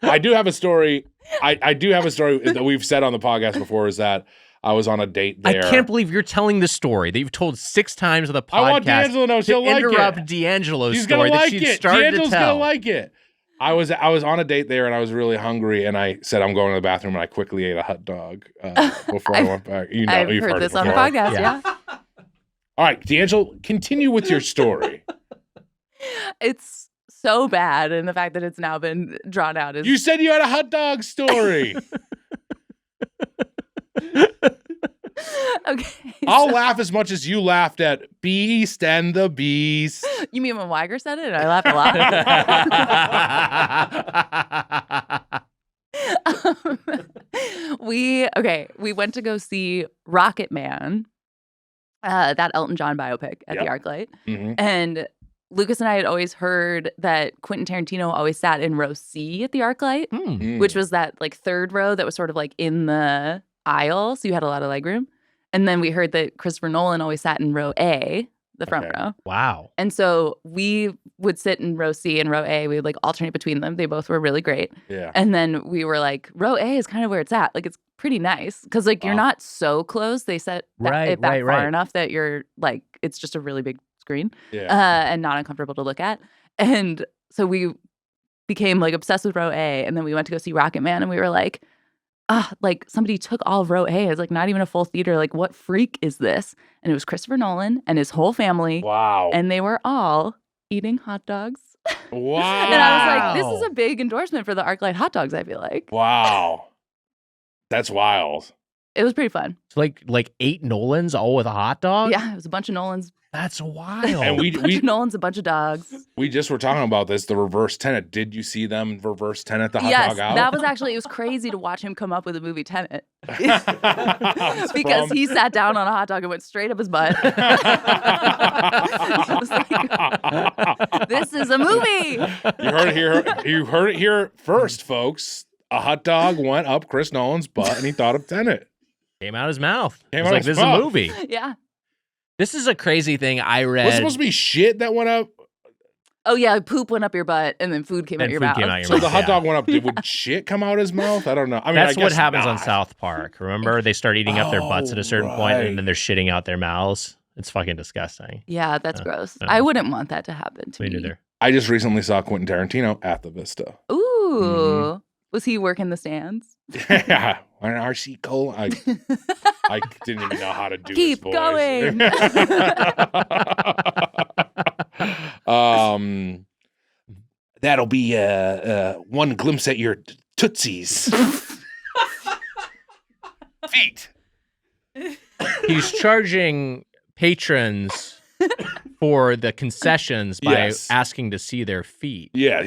I do have a story. I do have a story that we've said on the podcast before. Is that I was on a date there. I can't believe you're telling the story that you've told 6 times on the podcast. I want D'Angelo to know she'll like it. interrupt D'Angelo's She's story gonna that like she'd it. started D'Angelo's to tell. gonna like it. I was on a date there, and I was really hungry, and I said I'm going to the bathroom, and I quickly ate a hot dog before I went back. I've You've heard it this on the before. podcast. Yeah. Yeah. All right, D'Angelo, continue with your story. It's so bad, and the fact that it's now been drawn out is You said you had a hot dog story. okay. I'll laugh as much as you laughed at Beast and the Beast. You mean when Weiger said it? I laughed a lot. We went to go see Rocket Man, that Elton John biopic at the Yep. ArcLight, Mhm. and Lucas and I had always heard that Quentin Tarantino always sat in row C at the ArcLight, Hmm. which was that like third row that was sort of like in the aisle, so you had a lot of legroom. And then we heard that Christopher Nolan always sat in row A, the front Okay. row. Wow. And so we would sit in row C and row A. We would like alternate between them. They both were really great. Yeah. And then we were like, row A is kind of where it's at. Like it's pretty nice because like you're Wow. not so close. They set Right, it back right, far right. enough that you're like it's just a really big screen Yeah. and not uncomfortable to look at. And so we became like obsessed with row A. And then we went to go see Rocket Man, and we were like, like somebody took all of row A. It's like not even a full theater. Like what freak is this? And it was Christopher Nolan and his whole family, Wow. and they were all eating hot dogs. Wow. And I was like, this is a big endorsement for the ArcLight hot dogs, I feel like. Wow. That's wild. It was pretty fun. It's like 8 Nolans all with a hot dog? Yeah, it was a bunch of Nolans. That's wild. And A bunch of Nolans, a bunch of dogs. we just were talking about this, the reverse Tenet. Did you see them reverse Tenet the hot Yes, dog out? that was actually, it was crazy to watch him come up with a movie Tenet. It's Because from- he sat down on a hot dog and went straight up his butt. I was like, this is a movie. You heard it here first, folks. A hot dog went up Chris Nolan's butt, and he thought of Tenet. Came out his mouth. Came It's out like, his this is a mouth. movie. Yeah. This is a crazy thing I read. Was it supposed to be shit that went up? Oh yeah, poop went up your butt and then food came out And your food mouth. came out your So mouth. the hot Yeah. dog went up. Would shit come out his mouth? I don't know. I mean, That's I what guess happens on not. South Park. Remember, they start eating up their butts at a certain point, right. and then they're shitting out their mouths. It's fucking disgusting. Yeah, that's gross. no. I wouldn't want that to happen to Me me. neither. I just recently saw Quentin Tarantino at the Vista. Ooh. Was he working the stands? Yeah, an RC Cola. I didn't even know how to do Keep his voice. going. That'll be one glimpse at your tootsies. Feet. He's charging patrons for the concessions by Yes. asking to see their feet. Yeah.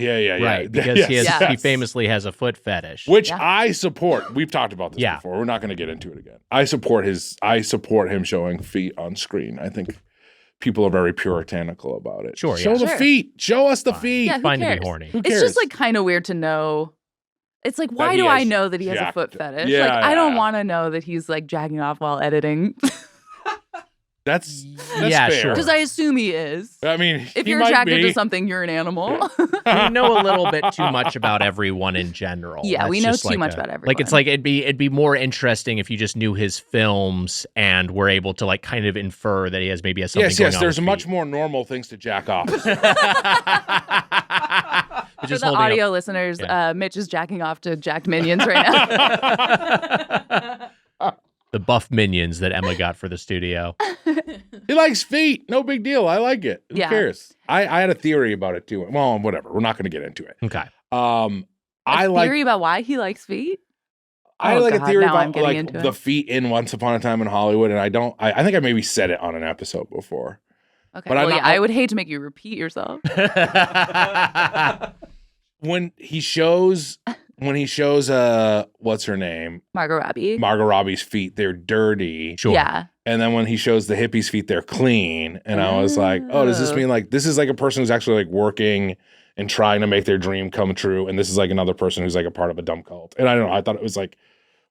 Right, because Yes. he famously has a foot fetish. Which Yeah. I support. We've talked about this Yeah. before. We're not going to get into it again. I support him showing feet on screen. I think people are very puritanical about it. Sure, Show yeah. the Sure. feet. Show us the Fine. feet. Yeah, who Fine to cares? be horny. Who It's cares? just like kind of weird to know. It's like, why he do I has know that he has a jacked- foot fetish? Yeah, like, I don't yeah. want to know that he's like jacking off while editing That's Yeah, fair. sure. because I assume he is. I mean, If he you're might attracted be. to something, you're an animal. We know a little bit too much about everyone in general. Yeah, we That's know just too much about Like it's everyone. like it'd be more interesting if you just knew his films and were able to like kind of infer that he has maybe has something Yes, going yes. on There's with much feet. more normal things to jack off. For Just the holding up- audio listeners, Yeah. Mitch is jacking off to jacked minions right now. the buff minions that Emma got for the studio. He likes feet. No big deal. I like it. Who Yeah. cares? I had a theory about it too. Well, whatever. We're not going to get into it. Okay. I like Theory about why he likes feet? I Oh, like God, a theory now I'm about getting like into the it. feet in Once Upon a Time in Hollywood, and I think I maybe said it on an episode before. Okay. But I'm well, not- yeah, I would hate to make you repeat yourself. When he shows what's her name? Margot Robbie. Margot Robbie's feet, they're dirty. Sure. Yeah. And then when he shows the hippie's feet, they're clean. And I was like, oh, does this Oh. mean like this is like a person who's actually like working and trying to make their dream come true? And this is like another person who's like a part of a dumb cult. And I don't know. I thought it was like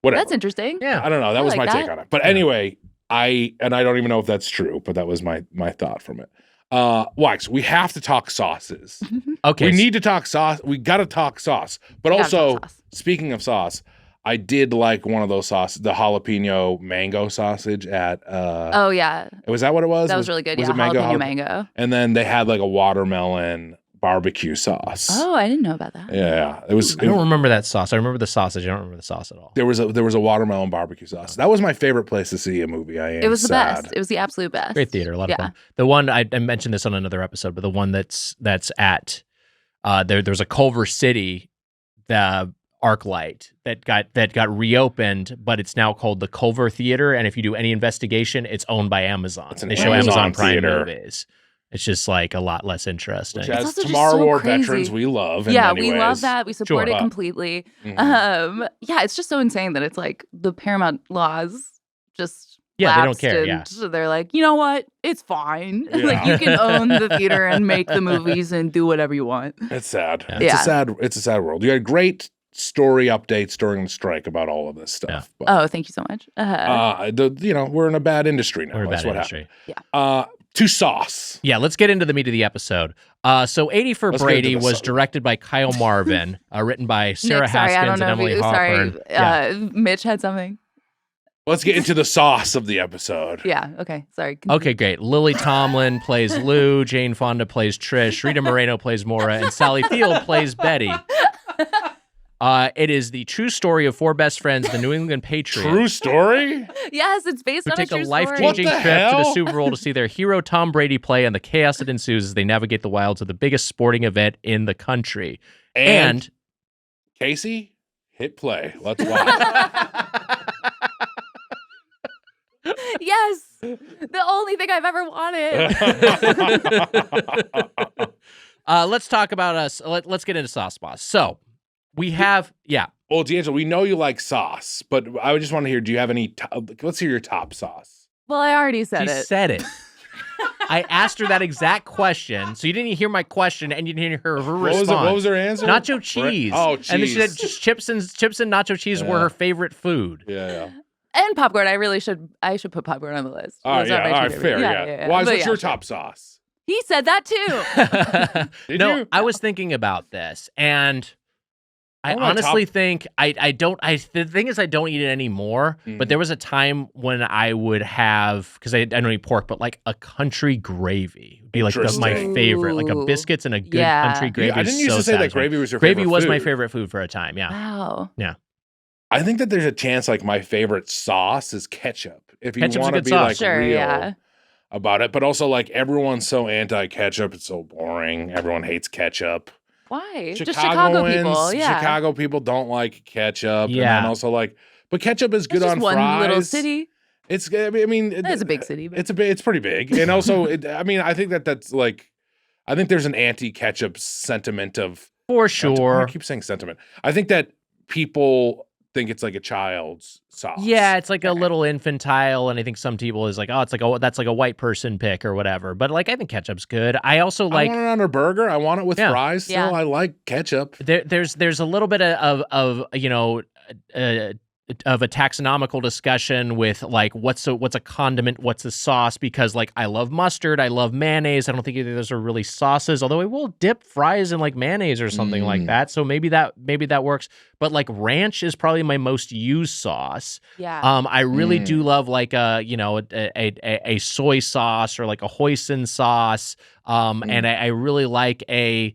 whatever. That's interesting. Yeah. I don't know. That I was like my take that. on it. But anyway, I don't even know if that's true, but that was my thought from it. Wax, we have to talk sauces. Okay. We need to talk sauce. We got to talk sauce. But We gotta also, talk sauce. speaking of sauce, I did like one of those sauces, the jalapeno mango sausage at Oh yeah, was that what it was? that was really good. Was Yeah, it mango? jalapeno mango. And then they had like a watermelon barbecue sauce. Oh, I didn't know about that. Yeah. It was I don't remember that sauce. I remember the sausage. I don't remember the sauce at all. there was a watermelon barbecue sauce. That was my favorite place to see a movie. It was the sad. best. It was the absolute best. Great theater, a lot of Yeah. fun. The one I mentioned this on another episode, but the one that's at there's a Culver City, the ArcLight that got reopened, but it's now called the Culver Theater. And if you do any investigation, it's owned by Amazon. It's an They show Amazon Amazon Prime theater. movies. It's just like a lot less interesting. Which It's has also just Tomorrow so War crazy. veterans we love. In Yeah, many we love ways. that. We support Sure. it completely. Mhm. Yeah, it's just so insane that it's like the Paramount laws just Yeah, they don't lapsed care, and yeah. so they're like, you know what? It's fine. Yeah. Like you can own the theater and make the movies and do whatever you want. It's sad. Yeah. It's a sad world. You had great story updates during the strike about all of this stuff. But, Oh, thank you so much. we're in a bad industry now. We're a That's bad what industry. happened. To sauce. Yeah, let's get into the meat of the episode. So 80 for Let's get into Brady the was sauce. directed by Kyle Marvin, written by Sarah Nick, sorry, I Haskins don't and know Emily if you, Hawthorne. sorry, Yeah. Mitch had something. Let's get into the sauce of the episode. Yeah, okay, sorry. Okay, great. Lily Tomlin plays Lou, Jane Fonda plays Trish, Rita Moreno plays Maura, and Sally Field plays Betty. It is the true story of four best friends, the New England Patriots, True story? Yes, it's based who on take a a true life-changing What the trip to the hell? Super Bowl to see their hero Tom Brady play and the chaos that ensues as they navigate the wilds of the biggest sporting event in the country. And Casey, hit play. Let's watch. Yes, the only thing I've ever wanted. let's talk about us. Let's get into Sauce Boss. So we have, Well, D'Angelo, we know you like sauce, but I just want to hear, do you have any, let's hear your top sauce. Well, I already said she it. said it. I asked her that exact question, so you didn't hear my question and you didn't hear her response. What was her answer? Nacho cheese. Oh, And then she said cheese. chips and nacho cheese were Yeah. her favorite food. Yeah. And popcorn. I should put popcorn on the list. All right, Those are my two all right, favorite. fair, yeah. But What's your sure. top sauce? He said that too. Did No, you? I was thinking about this, and I Oh, my honestly top- think I don't. The thing is, I don't eat it anymore. But there was a time when I would have, because I don't eat pork, but like a country gravy would be like my Interesting. favorite, like a Ooh. biscuits and a good Yeah. country gravy. I didn't is used so to say that satisfying. gravy was your Gravy favorite was my food. favorite food for a time. Yeah. Wow. I think that there's a chance like my favorite sauce is ketchup. If you Ketchup's a want to good be sauce. like Sure, real yeah. about it, but also like everyone's so anti-ketchup, it's so boring. Everyone hates ketchup. Why? Just Chicago people. Yeah. Chicago people don't like ketchup. And Yeah. then also like, but ketchup is good It's on just one fries. little city. It's, I mean, It's a big city. But it's pretty big. And also, I mean, I think that's like, I think there's an anti-ketchup sentiment of, For I sure. keep saying sentiment. I think that people think it's like a child's sauce. Yeah, it's like a little infantile, and I think some people is like, oh, it's like that's like a white person pick or whatever. But like, I think ketchup's good. I also I like want it on a burger. I want it with Yeah. fries. Still, Yeah. I like ketchup. there's a little bit of you know of a taxonomical discussion with like what's a condiment, what's a sauce, because like I love mustard, I love mayonnaise. I don't think either of those are really sauces, although I will dip fries in like mayonnaise or something like that. So maybe that works. But like ranch is probably my most used sauce. yeah. I really do love like a soy sauce or like a hoisin sauce. And I really like I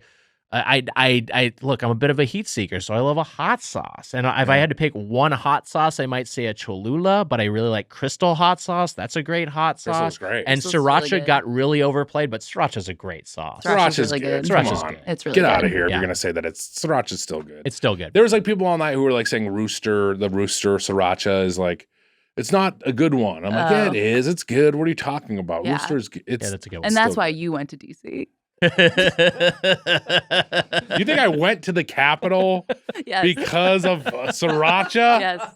look, I'm a bit of a heat seeker, so I love a hot sauce. And if I had to pick one hot sauce, I might say a Cholula, but I really like Crystal hot sauce. That's a great hot sauce. Crystal's great. And Crystal's really sriracha good. got really overplayed, but sriracha's a great sauce. Sriracha's really good. Come Sriracha's on. good. It's really Get good. out of here if Yeah. you're gonna say that sriracha's still good. It's still good. There was like people all night who were like saying the rooster sriracha is like, it's not a good one. I'm like, yeah, Oh. it is. It's good. What are you talking about? Yeah. Rooster's it's Yeah, that's a good one. And that's still why good. you went to DC. You think I went to the Capitol Yes. because of sriracha? Yes.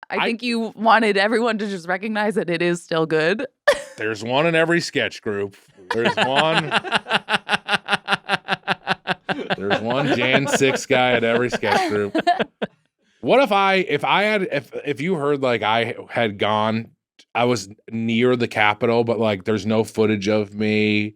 I think you wanted everyone to just recognize that it is still good. There's one in every sketch group. There's one Jan 6 guy at every sketch group. What if you heard like I had gone, I was near the Capitol, but like there's no footage of me.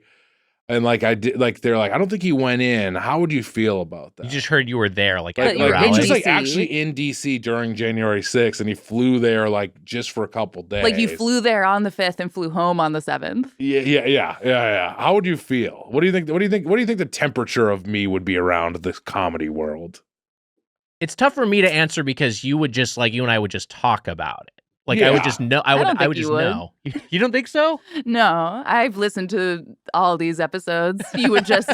And like I did, like they're like, I don't think he went in. How would you feel about that? You just heard you were there, like But at you the were in Mitch rally. is like DC. actually in DC during January 6th, and he flew there like just for a couple days. Like you flew there on the 5th and flew home on the 7th. Yeah. How would you feel? What do you think the temperature of me would be around this comedy world? It's tough for me to answer because you would just like you and I would just talk about it. Like I Yeah. would just know. I don't would think just you would. know. You don't think so? No, I've listened to all these episodes. You would just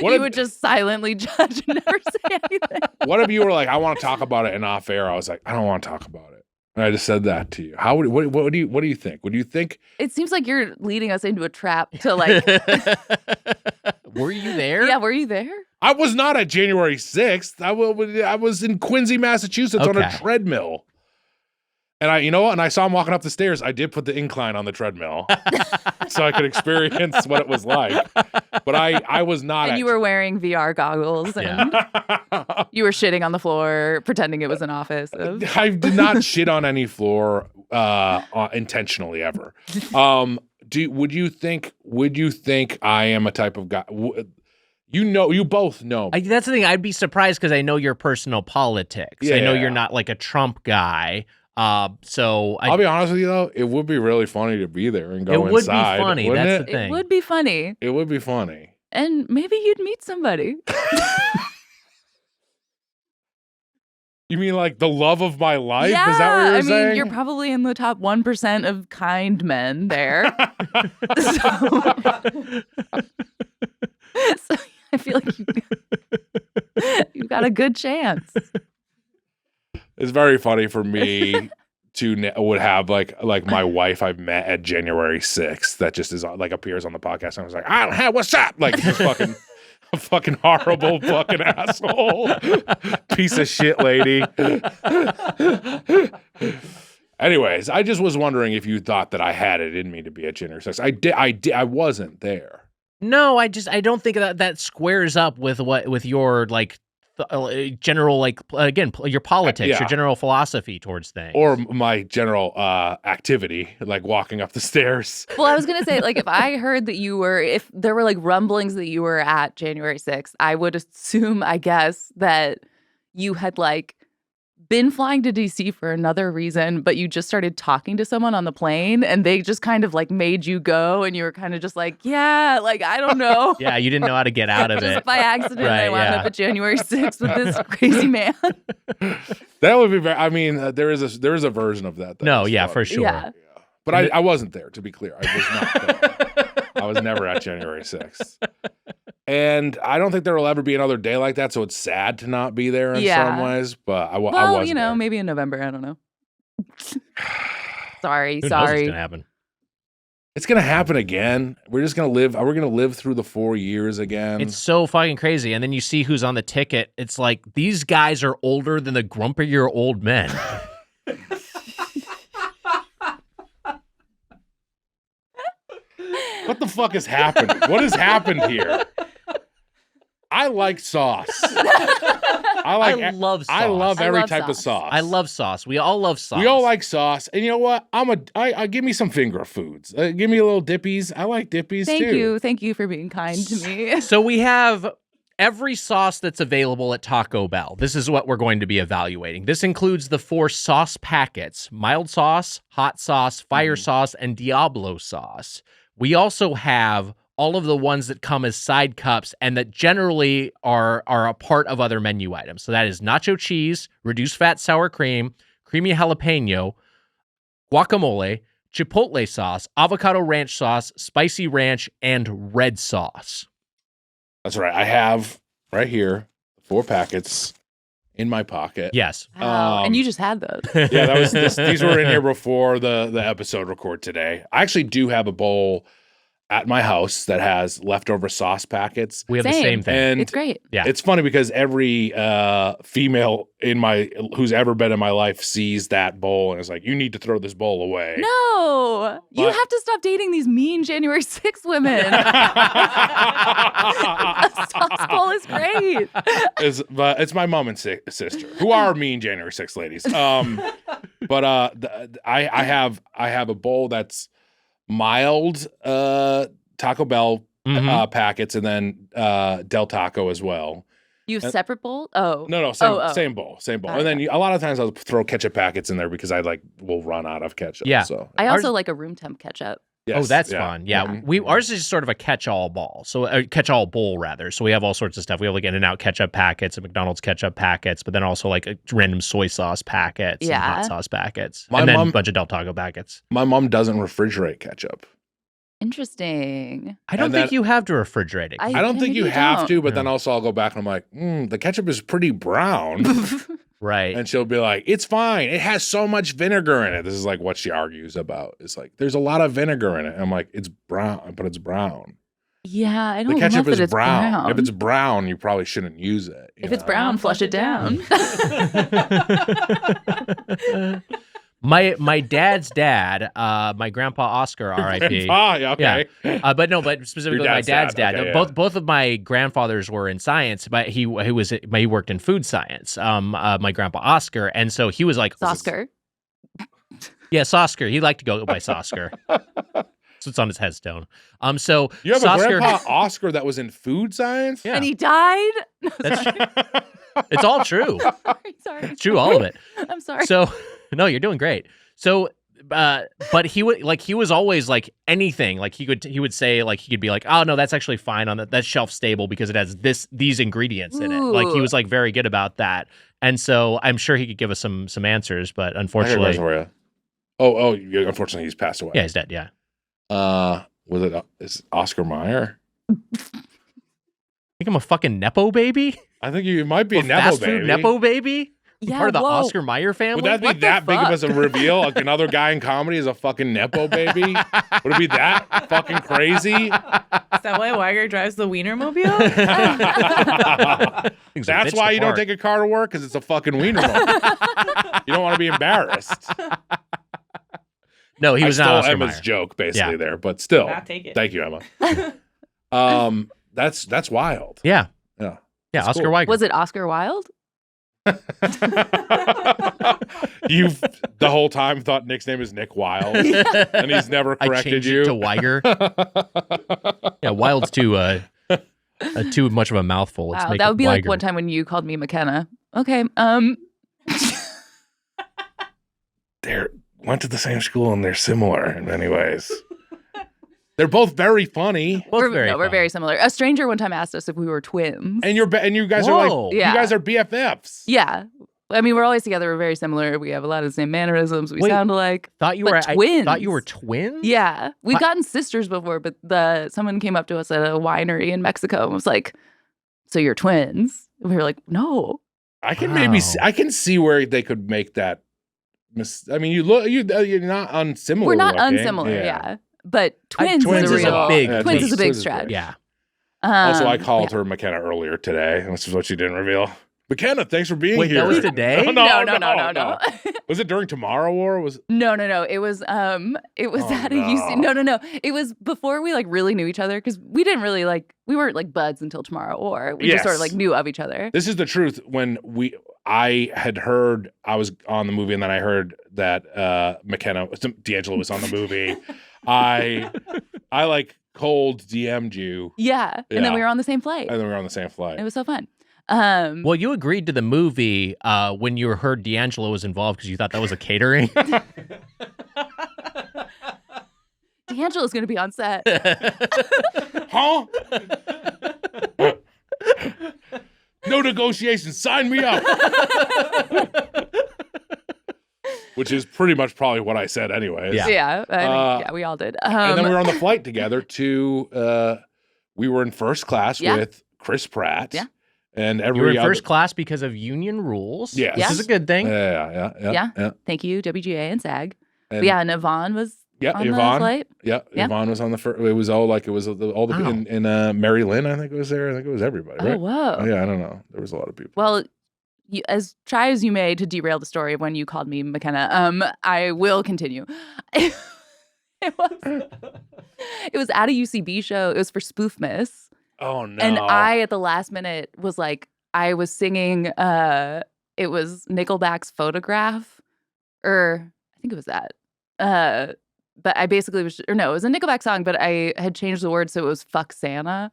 What if- silently judge and never say anything. What if you were like, I want to talk about it, and off air I was like, I don't want to talk about it, and I just said that to you? What do you think? Would you think? It seems like you're leading us into a trap to like Were you there? yeah, were you there? I was not at January 6th. I was in Quincy, Massachusetts on a Okay. treadmill. And I saw him walking up the stairs. I did put the incline on the treadmill so I could experience what it was like. But I was not. And you were wearing VR goggles and Yeah. you were shitting on the floor, pretending it was an office. I did not shit on any floor intentionally ever. Would you think I am a type of guy? You both know. That's the thing. I'd be surprised because I know your personal politics. I know Yeah. you're not like a Trump guy. So I'll be honest with you though, it would be really funny to be there and go It would be inside. funny, wouldn't that's it? the thing. It would be funny. It would be funny. And maybe you'd meet somebody. You mean like the love of my life? Yeah, Is that what you're saying? mean, you're probably in the top 1% of kind men there. So I feel like you've got a good chance. It's very funny for me to would have like my wife I've met at January 6th that just is like appears on the podcast and I was like, hey, what's up? Like just fucking a fucking horrible fucking asshole. Piece of shit lady. Anyways, I just was wondering if you thought that I had it in me to be at January 6th. I wasn't there. No, I don't think that squares up with your like general, like, again, your politics, Yeah. your general philosophy towards things. Or my general activity, like walking up the stairs. Well, I was going to say, like, if I heard that if there were like rumblings that you were at January 6th, I would assume, I guess, that you had like been flying to DC for another reason, but you just started talking to someone on the plane and they just kind of like made you go and you were kind of just like, yeah, like, I don't know. Yeah, you didn't know how to get out of Just it. by accident, I Right, wound yeah. up at January 6th with this crazy man. That would be very. I mean, there is a version of that. No, is yeah, funny. for sure. Yeah. But I wasn't there. To be clear, I was not there. I was never at January 6th. And I don't think there will ever be another day like that. So it's sad to not be there in Yeah. some ways. But I Well, wasn't there. maybe in November. I don't know. Sorry. Who knows what's gonna happen? It's gonna happen again. We're just gonna live. We're gonna live through the 4 years again. It's so fucking crazy. And then you see who's on the ticket. It's like, these guys are older than the grumpier old men. What the fuck is happening? What has happened here? I like sauce. I love sauce. I love every love type of sauce. sauce. I love sauce. We all love sauce. We all like sauce, and you know what? I give me some finger foods. Give me a little dippies. I like dippies too. Thank you for being kind to me. So we have every sauce that's available at Taco Bell. This is what we're going to be evaluating. This includes the 4 sauce packets: mild sauce, hot sauce, fire sauce, and Diablo sauce. We also have all of the ones that come as side cups and that generally are a part of other menu items. So that is nacho cheese, reduced fat sour cream, creamy jalapeno, guacamole, chipotle sauce, avocado ranch sauce, spicy ranch, and red sauce. That's right. I have right here 4 packets in my pocket. Yes. Wow. And you just had those. Yeah, that was these were in here before the episode record today. I actually do have a bowl at my house that has leftover sauce packets. We have the same thing. And It's great. Yeah. it's funny because every female who's ever been in my life sees that bowl and is like, you need to throw this bowl away. No, you But- have to stop dating these mean January 6th women. A sauce bowl is great. But it's my mom and sister who are mean January 6th ladies. But I have a bowl that's mild Taco Bell packets and then Del Taco as well. You have separate bowl? Oh. No, same bowl. Got And then it. a lot of times I'll throw ketchup packets in there because I will run out of ketchup. Yeah. So I Ours- also like a room temp ketchup. Oh, yes, that's yeah. fun. Yeah. Yeah. Ours is sort of a catch-all ball. So a catch-all bowl rather. So we have all sorts of stuff. We have like In-N-Out ketchup packets and McDonald's ketchup packets, but then also like random soy sauce packets and hot Yeah. sauce packets. My and then mom- a bunch of Del Taco packets. My mom doesn't refrigerate ketchup. Interesting. I don't And think then- you have to refrigerate it. I don't think maybe you have don't. to, but then also I'll go back and I'm like, the ketchup is pretty brown. Right. And she'll be like, it's fine. It has so much vinegar in it. This is like what she argues about. It's like, there's a lot of vinegar in it. And I'm like, it's brown, but it's brown. Yeah, I The don't ketchup love is that it's brown. If it's brown, you probably shouldn't use it. you If it's know? brown, flush it down. My dad's dad, my grandpa Oscar, R.I.P. Yeah, okay. But specifically Your my dad's dad. Okay, yeah. Both of my grandfathers were in science, but he worked in food science. My grandpa Oscar, and so he was like Oscar. Yeah, Sosker. He liked to go by Sosker. So it's on his headstone. So You have Sosker, a grandpa Oscar that was in food science? Yeah. And he died? No, That's sorry. it's all true. sorry. It's true, all of it. I'm sorry. So no, you're doing great. So but he was always like anything. Like he would say, like he could be like, oh no, that's actually fine on that's shelf stable because it has these ingredients in it. Like he Ooh. was like very good about that. And so I'm sure he could give us some answers, but I got a unfortunately, question for you. Oh, unfortunately he's passed away. yeah, he's dead. Yeah. Is Oscar Mayer? Think I'm a fucking Nepo baby? I think you might be a Or Nepo fast baby. food Nepo baby? yeah, Part of the whoa. Oscar Mayer family? Would that be What the that big of fuck? a reveal? Like another guy in comedy is a fucking Nepo baby? Would it be that fucking crazy? Is that why Weiger drives the Wienermobile? Things are That's bitched why you don't apart. take a car to work, because it's a fucking wiener moment. You don't want to be embarrassed. No, he was I not stole Oscar Emma's Mayer. joke basically Yeah. there, but still. I'll take it. Thank you, Emma. That's wild. Yeah. Yeah. Yeah, It's Oscar cool. Wilde. Was it Oscar Wilde? You've the whole time thought Nick's name is Nick Wilde, and he's never I corrected changed you. it to Weiger. Yeah, Wilde's too much of a mouthful. Let's Wow, make that it would be like Weiger. one time when you called me McKenna. Okay. They went to the same school and they're similar in many ways. They're both very funny, Both we're, very no, we're fun. very similar. A stranger one time asked us if we were twins. and you guys are Whoa. like Yeah. you guys are BFFs. Yeah. I mean, we're always together. We're very similar. We have a lot of the same mannerisms. We Wait. sound alike. Thought you But were twins. I thought you were twins? Yeah. We've What? gotten sisters before, but someone came up to us at a winery in Mexico and was like, "So you're twins?" And we were like, "No." I can Wow. I can see where they could make that. I mean, you're not unsimilar. We're not looking. unsimilar, yeah. But twins, twins is is a a real big- twins is a big twins is stretch. big. Yeah. Also, I Um, called yeah. her McKenna earlier today, and this is what she didn't reveal. McKenna, thanks for being Wait, here. that was today? No. Was it during Tomorrow War? Was No. It was at a UC. No. It was before we like really knew each other because we didn't really we weren't like buds until Tomorrow War. We just sort of Yes. like knew of each other. This is the truth. When I had heard I was on the movie, and then I heard that D'Angelo was on the movie. I like cold DM'd you, Yeah. And then Yeah. we were on the same flight. and then we were on the same flight. It was so fun. Well, you agreed to the movie when you heard D'Angelo was involved because you thought that was a catering. D'Angelo's going to be on set. Huh? No negotiations. Sign me up. Which is pretty much probably what I said anyway. Yeah. Yeah. I think, we all did. And then we were on the flight together to, we were in first class Yeah. with Chris Pratt. Yeah. And You every were in other, first class because of union rules. Yes. This is a good thing. Yeah. Thank you, WGA and SAG. And, But yeah, and Yvonne was on the Yvonne. flight. Yeah, Yeah. Yvonne was on the first. It was all the Wow. in Mary Lynn. I think it was there. I think it was everybody. Right? Oh, whoa. Yeah, I don't know. There was a lot of people. Well, as try as you may to derail the story of when you called me McKenna, I will continue. It was at a UCB show. It was for Spoof Miss. Oh no! And I, at the last minute, was like, I was singing, it was Nickelback's Photograph, or I think it was that. But I basically was, or no, it was a Nickelback song, but I had changed the word so it was Fuck Santa.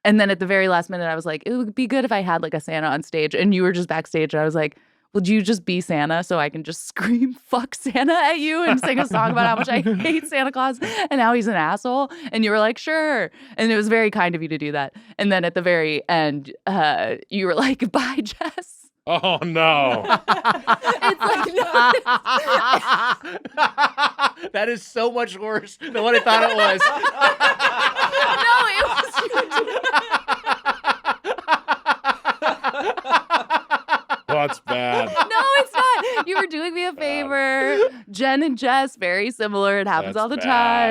And then at the very last minute, I was like, it would be good if I had like a Santa on stage. And you were just backstage. And I was like, would you just be Santa so I can just scream fuck Santa at you and sing a song about how much I hate Santa Claus and how he's an asshole? And you were like, sure. And it was very kind of you to do that. And then at the very end, you were like, bye, Jess. Oh no! It's like, no. That is so much worse than what I thought it was. That's bad. No, it's not. You were doing me a favor. Jen and Jess, very similar. It happens That's all the bad.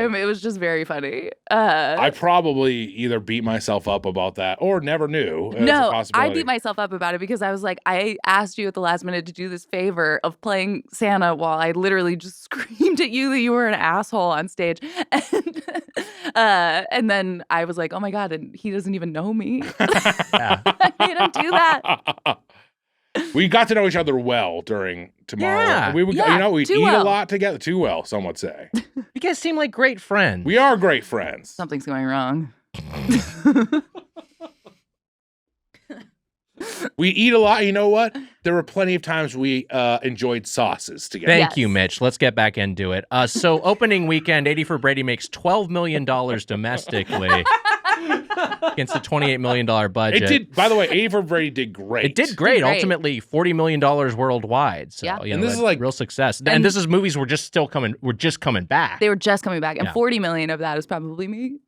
time. It was just very funny. I probably either beat myself up about that or never knew. It's a No, I possibility. beat myself up about it because I was like, I asked you at the last minute to do this favor of playing Santa while I literally just screamed at you that you were an asshole on stage. And then I was like, oh my God, and he doesn't even know me. Yeah. I made him do that. We got to know each other well during Tomorrow. Yeah. We would, Yeah, we too eat well. a lot together. Too well, some would say. You guys seem like great friends. We are great friends. Something's going wrong. We eat a lot. You know what? There were plenty of times we enjoyed sauces together. Thank Yes. you, Mitch. Let's get back into it. So opening weekend, 80 for Brady makes $12 million domestically against a $28 million budget. It did. By the way, 80 for Brady did great. It did great. Great. Ultimately, $40 million worldwide. So, Yeah. you And know, this is that's like- real success. And And- this is movies we're just coming back. They were just coming back. And Yeah. 40 million of that is probably me.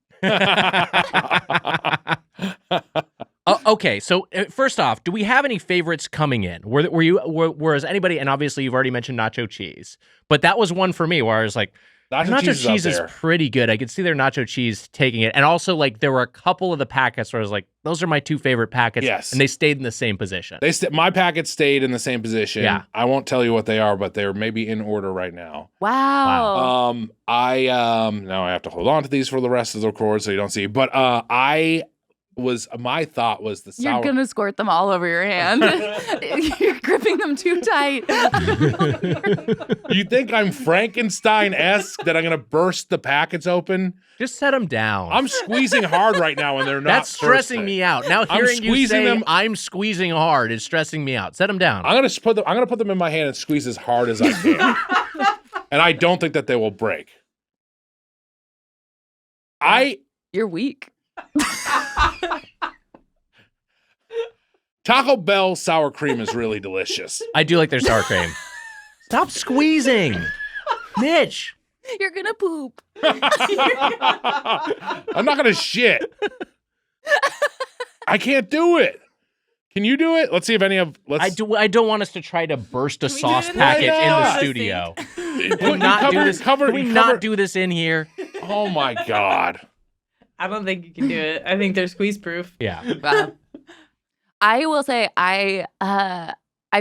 Okay, so first off, do we have any favorites coming in? Was anybody? And obviously, you've already mentioned nacho cheese, but that was one for me where I was like, nacho cheese is pretty good. I could see their nacho cheese taking it, and also like there were a couple of the packets where I was like, those are my two favorite packets. Yes. and they stayed in the same position. My packets stayed in the same position. Yeah. I won't tell you what they are, but they're maybe in order right now. Wow. Now I have to hold on to these for the rest of the record so you don't see. But my thought was the sour. You're gonna squirt them all over your hand. You're gripping them too tight. You think I'm Frankenstein-esque that I'm gonna burst the packets open? Just set them down. I'm squeezing hard right now, and they're not. That's stressing bursting. me out. Now I'm hearing you squeezing say them- I'm squeezing hard is stressing me out. Set them down. I'm gonna put them in my hand and squeeze as hard as I can, and I don't think that they will break. You're weak. Taco Bell sour cream is really delicious. I do like their sour cream. Stop squeezing, Mitch. You're gonna poop. I'm not gonna shit. I can't do it. Can you do it? Let's see if any of. I don't want us to try to burst a Can we do sauce it in packet the in the sink? studio. You Can we not do this? cover- Can we you not cover- do this in here? Oh my god. I don't think you can do it. I think they're squeeze proof. Yeah. Wow. I will say I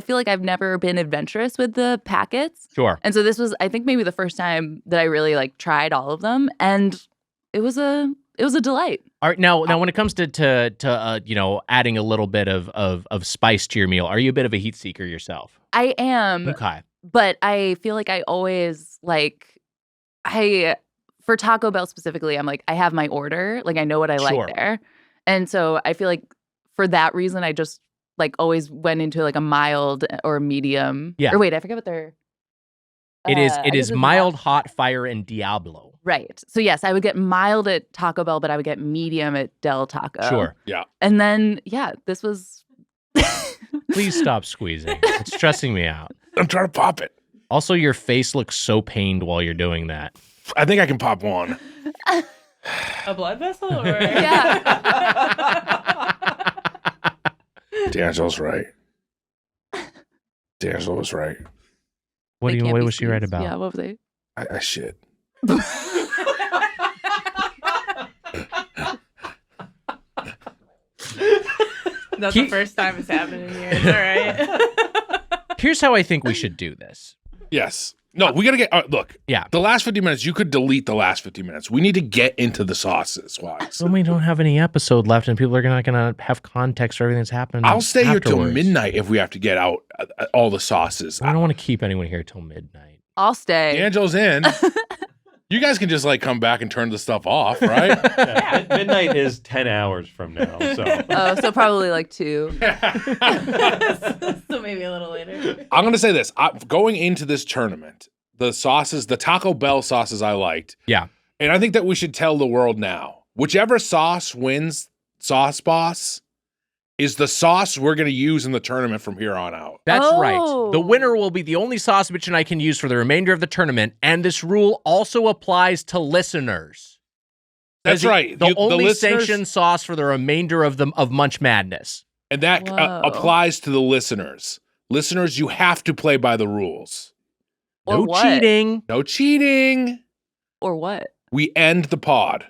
feel like I've never been adventurous with the packets. Sure. And so this was, I think, maybe the first time that I really like tried all of them, and it was a delight. All right. Now when it comes to adding a little bit of spice to your meal, are you a bit of a heat seeker yourself? I am, Okay. but I feel like I always for Taco Bell specifically, I'm like, I have my order, like I know what I Sure. like there, and so I feel like for that reason, I just like always went into like a mild or a medium. Yeah. Or wait, I forget what they're. It I is guess it's mild, hot, fire, and Diablo. Right. So yes, I would get mild at Taco Bell, but I would get medium at Del Taco. Sure. And then this was. Please stop squeezing. It's stressing me out. I'm trying to pop it. Also, your face looks so pained while you're doing that. I think I can pop one. A blood vessel? Or... Yeah. D'Angelo's right. D'Angelo was right. What They can't what be was she right squeezed. about? Yeah, what was I? I shit. That's the first time it's happened in years. All right. Here's how I think we should do this. Yes. No, we gotta get. Look. Yeah. The last 50 minutes, you could delete the last 50 minutes. We need to get into the sauces. Why? So we don't have any episode left, and people are not going to have context for everything that's happened. I'll stay here till afterwards. midnight if we have to get out all the sauces. I don't want to keep anyone here till midnight. I'll stay. D'Angelo's in. You guys can just like come back and turn the stuff off, right? Yeah, midnight is 10 hours from now. So Oh, so probably like 2. So maybe a little later. I'm going to say this. Going into this tournament, the sauces, the Taco Bell sauces I liked. Yeah. And I think that we should tell the world now, whichever sauce wins Sauce Boss is the sauce we're going to use in the tournament from here on out. That's right. Oh. The winner will be the only sauce Mitch and I can use for the remainder of the tournament, and this rule also applies to listeners. That's right. The The only listeners- sanctioned sauce for the remainder of Munch Madness. And that Whoa. applies to the listeners. Listeners, you have to play by the rules. Or No what? cheating. No cheating. Or what? We end the pod.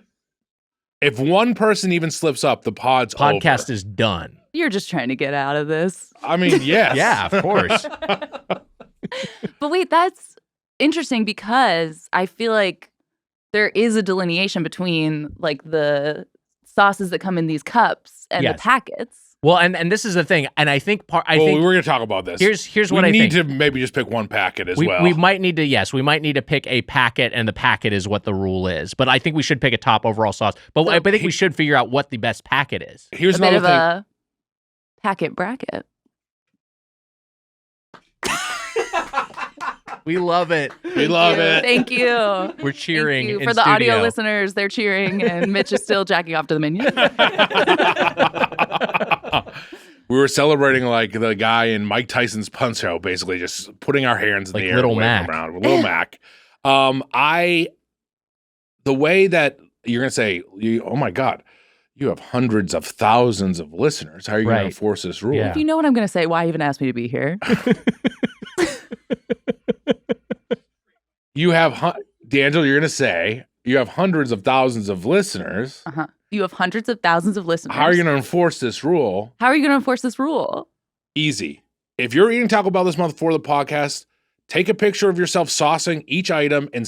If one person even slips up, the pod's Podcast over. is done. You're just trying to get out of this. I mean, yes. Yeah, of course. But wait, that's interesting because I feel like there is a delineation between like the sauces that come in these cups and Yes. the packets. Well, and this is the thing, and I think Well, think we were going to talk about this. here's we what I need think. to maybe just pick one packet as well. We might need to we might need to pick a packet, and the packet is what the rule is. But I think we should pick a top overall sauce. But So- I think we should figure out what the best packet is. Here's A bit another of thing. a packet bracket. We love it. We love it. Thank you. We're cheering Thank you. in For the audio studio. listeners, they're cheering, and Mitch is still jacking off to the menu. We were celebrating like the guy in Mike Tyson's Punch Show, basically just putting our hands in Like the air, Little and waving Mac. around. Little Mac. The way that you're gonna say, oh my God, you have hundreds of thousands of listeners. How are you gonna Right. enforce this rule? Yeah. If you know what I'm going to say, why even ask me to be here? You have D'Angelo. You're gonna say you have hundreds of thousands of listeners. Uh-huh. You have hundreds of thousands of listeners. How are you gonna enforce this rule? How are you going to enforce this rule? Easy. If you're eating Taco Bell this month for the podcast, take a picture of yourself saucing each item and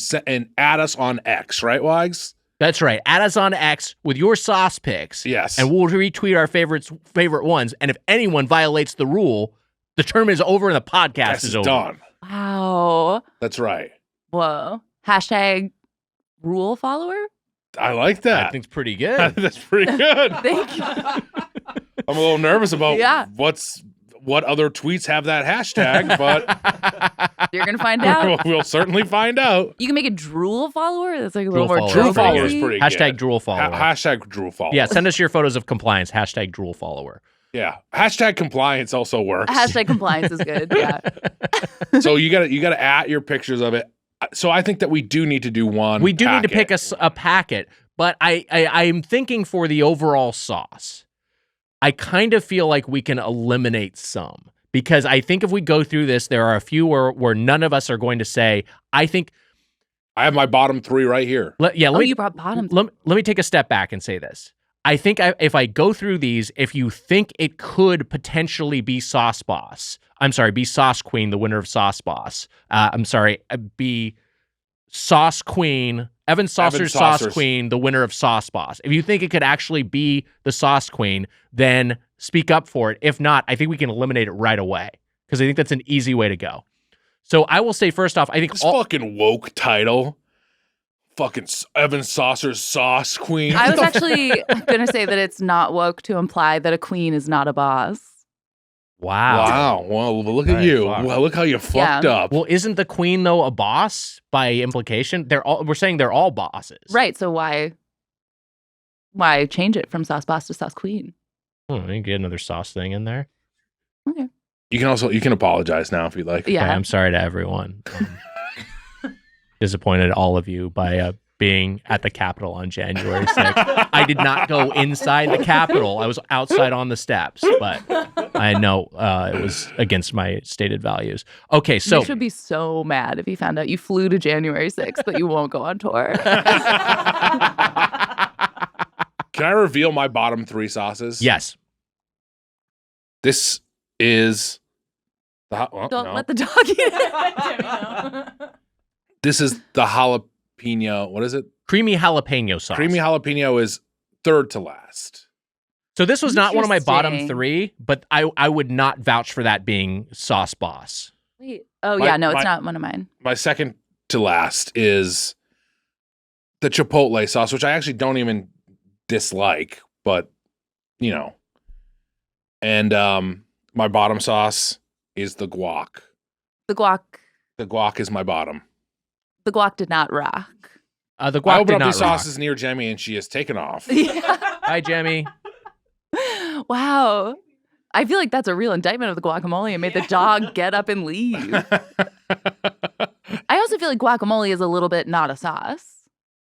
add us on X, right, Wags? That's right. Add us on X with your sauce picks. Yes. And we'll retweet our favorite ones. And if anyone violates the rule, the tournament is over and the podcast is over. Done. Wow. That's right. Whoa. Hashtag rule follower? I like that. I think it's pretty good. That's pretty good. Thank you. I'm a little nervous about what other tweets have that hashtag, but You're going to find out. we'll certainly find out. You can make a drool follower? That's like a Drool little more follower. Drool follower is crazy. pretty Hashtag good. drool follower. Hashtag drool follower. Yeah, send us your photos of compliance. Hashtag drool follower. Yeah. Hashtag compliance also works. Hashtag compliance is good. Yeah. So you gotta at your pictures of it. So I think that we do need to do one. We do need to packet. pick a packet, but I'm thinking for the overall sauce, I kind of feel like we can eliminate some. Because I think if we go through this, there are a few where none of us are going to say, I think... I have my bottom 3 right here. You brought bottoms. Let me take a step back and say this. I think if I go through these, if you think it could potentially be Sauce Queen, the winner of Sauce Boss. Be Sauce Queen, Evan Saucer's Sauce Queen, the winner of Sauce Boss. If you think it could actually be the Sauce Queen, then speak up for it. If not, I think we can eliminate it right away because I think that's an easy way to go. So I will say first off, I think This fucking woke title. Fucking Evan Saucer's Sauce Queen. I was actually going to say that it's not woke to imply that a queen is not a boss. Wow. Well, look at Right, you. fuck. Well, look how you fucked up. Well, isn't the queen though a boss by implication? We're saying they're all bosses. Right. So why change it from sauce boss to sauce queen? You can get another sauce thing in there. Okay. You can apologize now if you'd like. Yeah. Okay, I'm sorry to everyone. Disappointed all of you by being at the Capitol on January 6th. I did not go inside the Capitol. I was outside on the steps, but I know it was against my stated values. Okay, so Mitch would be so mad if he found out you flew to January 6th, but you won't go on tour. Can I reveal my bottom 3 sauces? yes. This is Don't let the dog eat it. This is the jalapeno. What is it? Creamy jalapeno sauce. Creamy jalapeno is third to last. So this was not one of my bottom Interesting. 3, but I would not vouch for that being Sauce Boss. Wait. Oh, My- yeah. No, it's my- not one of mine. My second to last is the chipotle sauce, which I actually don't even dislike, but you know. And my bottom sauce is the guac. The guac The guac is my bottom. did not rock. The I guac opened did up not these sauces near Jemmy and she has taken off. Yeah. Hi, Jemmy. Wow. I feel like that's a real indictment of the guacamole and made the dog get up and leave. I also feel like guacamole is a little bit not a sauce.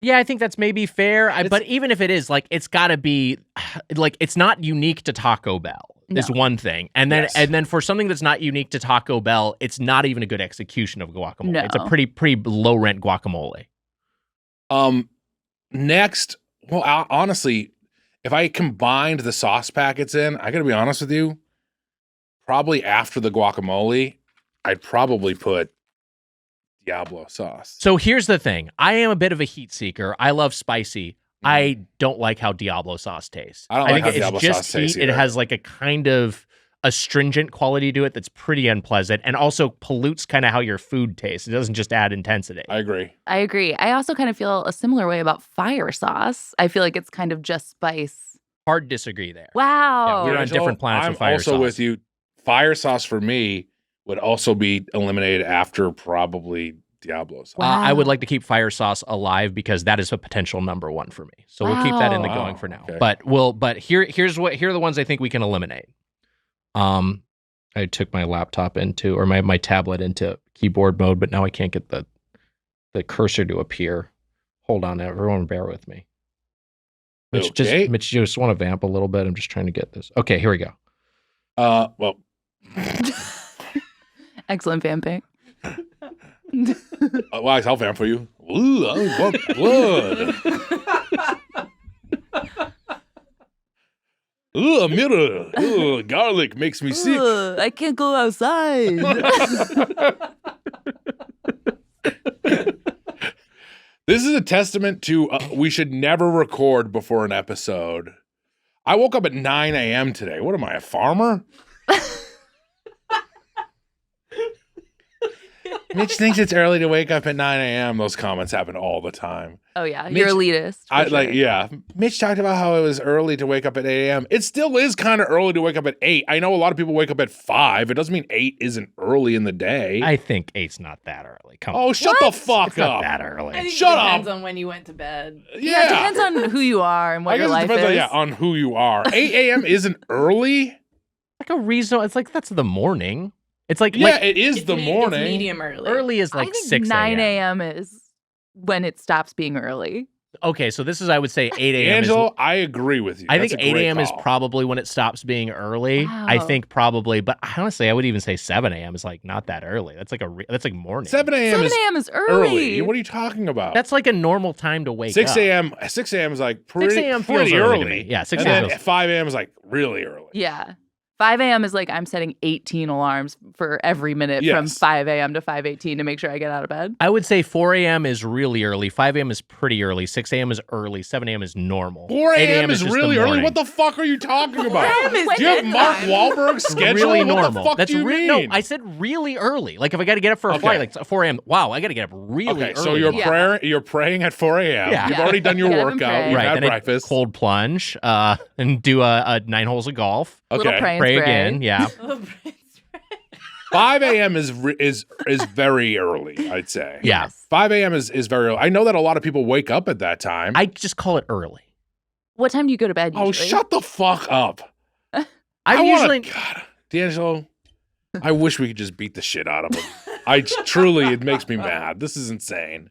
Yeah, I think that's maybe fair. But even if it is, like, it's got to be, like, it's not unique to Taco Bell is one thing. And then Yes. and then for something that's not unique to Taco Bell, it's not even a good execution of guacamole. No. It's a pretty low rent guacamole. Next, well, honestly, if I combined the sauce packets in, I gotta be honest with you, probably after the guacamole, I'd probably put Diablo sauce. So here's the thing. I am a bit of a heat seeker. I love spicy. I don't like how Diablo sauce tastes. I don't like think how it's Diablo just sauce tastes heat. It either. has like a kind of astringent quality to it that's pretty unpleasant and also pollutes kind of how your food tastes. It doesn't just add intensity. I agree. I agree. I also kind of feel a similar way about fire sauce. I feel like it's kind of just spice. Hard disagree there. Wow. We're on different planets I'm with fire also sauce. with you. Fire sauce for me would also be eliminated after probably Diablo sauce. Wow. I would like to keep fire sauce alive because that is a potential number 1 for me. So we'll keep that in the Wow. going for now. Okay. But here are the ones I think we can eliminate. I took my laptop into or my tablet into keyboard mode, but now I can't get the cursor to appear. Hold on, everyone, bear with me. Mitch, Okay. just want to vamp a little bit. I'm just trying to get this. Okay, here we go. Well, Excellent vamping. well, I'll vamp for you. Ooh, I want blood. Ooh, a mirror. Ooh, garlic makes me sick. Ugh, I can't go outside. This is a testament to we should never record before an episode. I woke up at 9 a.m. today. What am I, a farmer? Mitch thinks it's early to wake up at 9 a.m. Those comments happen all the time. Oh yeah, Mitch- you're elitist. for sure. Yeah. Mitch talked about how it was early to wake up at 8 a.m. It still is kind of early to wake up at 8. I know a lot of people wake up at 5. It doesn't mean 8 isn't early in the day. I think 8's not that early. Come on. Oh, shut the fuck It's not up. that I early. think Shut it depends up. on when you went to bed. Yeah, it depends on who you are and what I your guess it life depends is. on who you are. 8 a.m. isn't early? Like a reasonable. It's like that's the morning. It's like Yeah, like, it is the It's morning. medium early. early is like I think 6 9 a.m. is when it stops being early. Okay, so this is I would say 8 a.m. Angelo, I agree with you. I That's think a 8 great a.m. is call. probably when it stops being early. I Wow. think probably, but honestly, I would even say 7 a.m. is like not that early. That's like that's like morning. 7 a.m. 7 is a.m. is early. early. What are you talking about? That's like a normal time to wake 6 up. a.m. 6 a.m. is like pretty, 6 a.m. pretty feels early to early. me. Yeah, 6 And a.m. then feels- 5 a.m. is like really early. Yeah. 5 a.m. is like I'm setting 18 alarms for every minute from Yes. 5 a.m. to 5:18 to make sure I get out of bed. I would say 4 a.m. is really early. 5 a.m. is pretty early. 6 a.m. is early. 7 a.m. is normal. 4 8 a.m. is just really the early? morning. What the fuck are you talking about? 4 a.m. is Do you have Mark bedtime. Wahlberg's schedule? Really what normal. the fuck That's do you mean? No, I said really early. Like if I got to get up for a Okay. flight, like 4 a.m. Wow, I got to get up really Okay, early. so you're Yeah. you're praying at 4 a.m. Yeah. You've Yeah. already done your Get up and workout. pray. You've right. had Then I breakfast. cold plunge, and do a 9 holes of golf. Little Okay. pray and Pray spray. again. Yeah. 5 a.m. is very early, I'd say. Yeah. Yes. 5 a.m. is very early. I know that a lot of people wake up at that time. I just call it early. What time do you go to bed usually? Oh, shut the fuck up. I'm I usually God, D'Angelo, I wish we could just beat the shit out of him. Truly, it makes me mad. This is insane.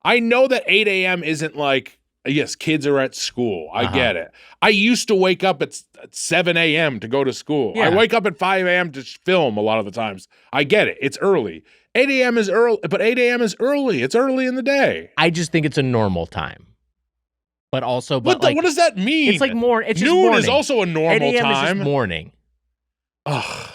I know that 8 a.m. isn't like, yes, kids are at school. I get it. I used to wake up at 7 a.m. to go to school. I Yeah. wake up at 5 a.m. to film a lot of the times. I get it. It's early. 8 a.m. is early, but 8 a.m. is early. It's early in the day. I just think it's a normal time. But also, What like, does that mean? it's like more. It's just Noon morning. is also a 8 normal a.m. is time. just morning. Ugh.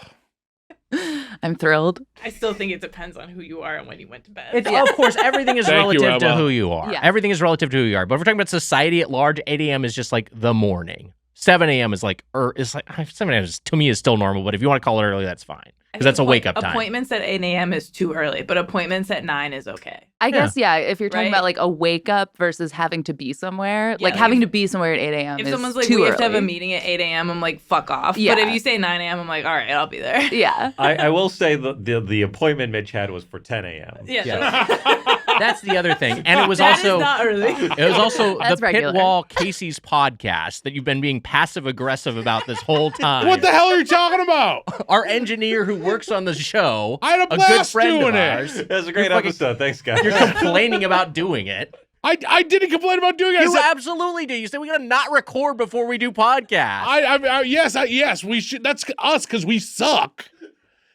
I'm thrilled. I still think it depends on who you are and when you went to bed. It's of course everything is Thank you, relative to Emma. who you are. Yeah. Everything is relative to who you are. But if we're talking about society at large, 8 a.m. is just like the morning. 7 a.m. is like 7 a.m. to me is still normal. But if you want to call it early, that's fine I because that's a think wake up time. Appointments at 8 a.m. is too early, but appointments at 9 is okay. I guess, yeah, if you're talking Right? about like a wake up versus having to be somewhere, like Yeah, having if- to be somewhere at 8 a.m. If is someone's like, too we have to have a early. meeting at 8 a.m., I'm like, fuck off. Yeah. But if you say 9 a.m., I'm like, all right, I'll be there. Yeah. I will say the appointment Mitch had was for 10 a.m. Yeah. That's the other thing. And it was That also is not early. it was also That's the regular. Pitwall Casey's podcast that you've been being passive aggressive about this whole time. What the hell are you talking about? Our engineer who works on the show, I had a good blast friend doing of it. ours. That was a great You're fucking- episode. Thanks, guys. You're complaining about doing it. I didn't complain about doing it. I You said, absolutely do. You said we gotta not record before we do podcasts. yes, we should. That's us because we suck.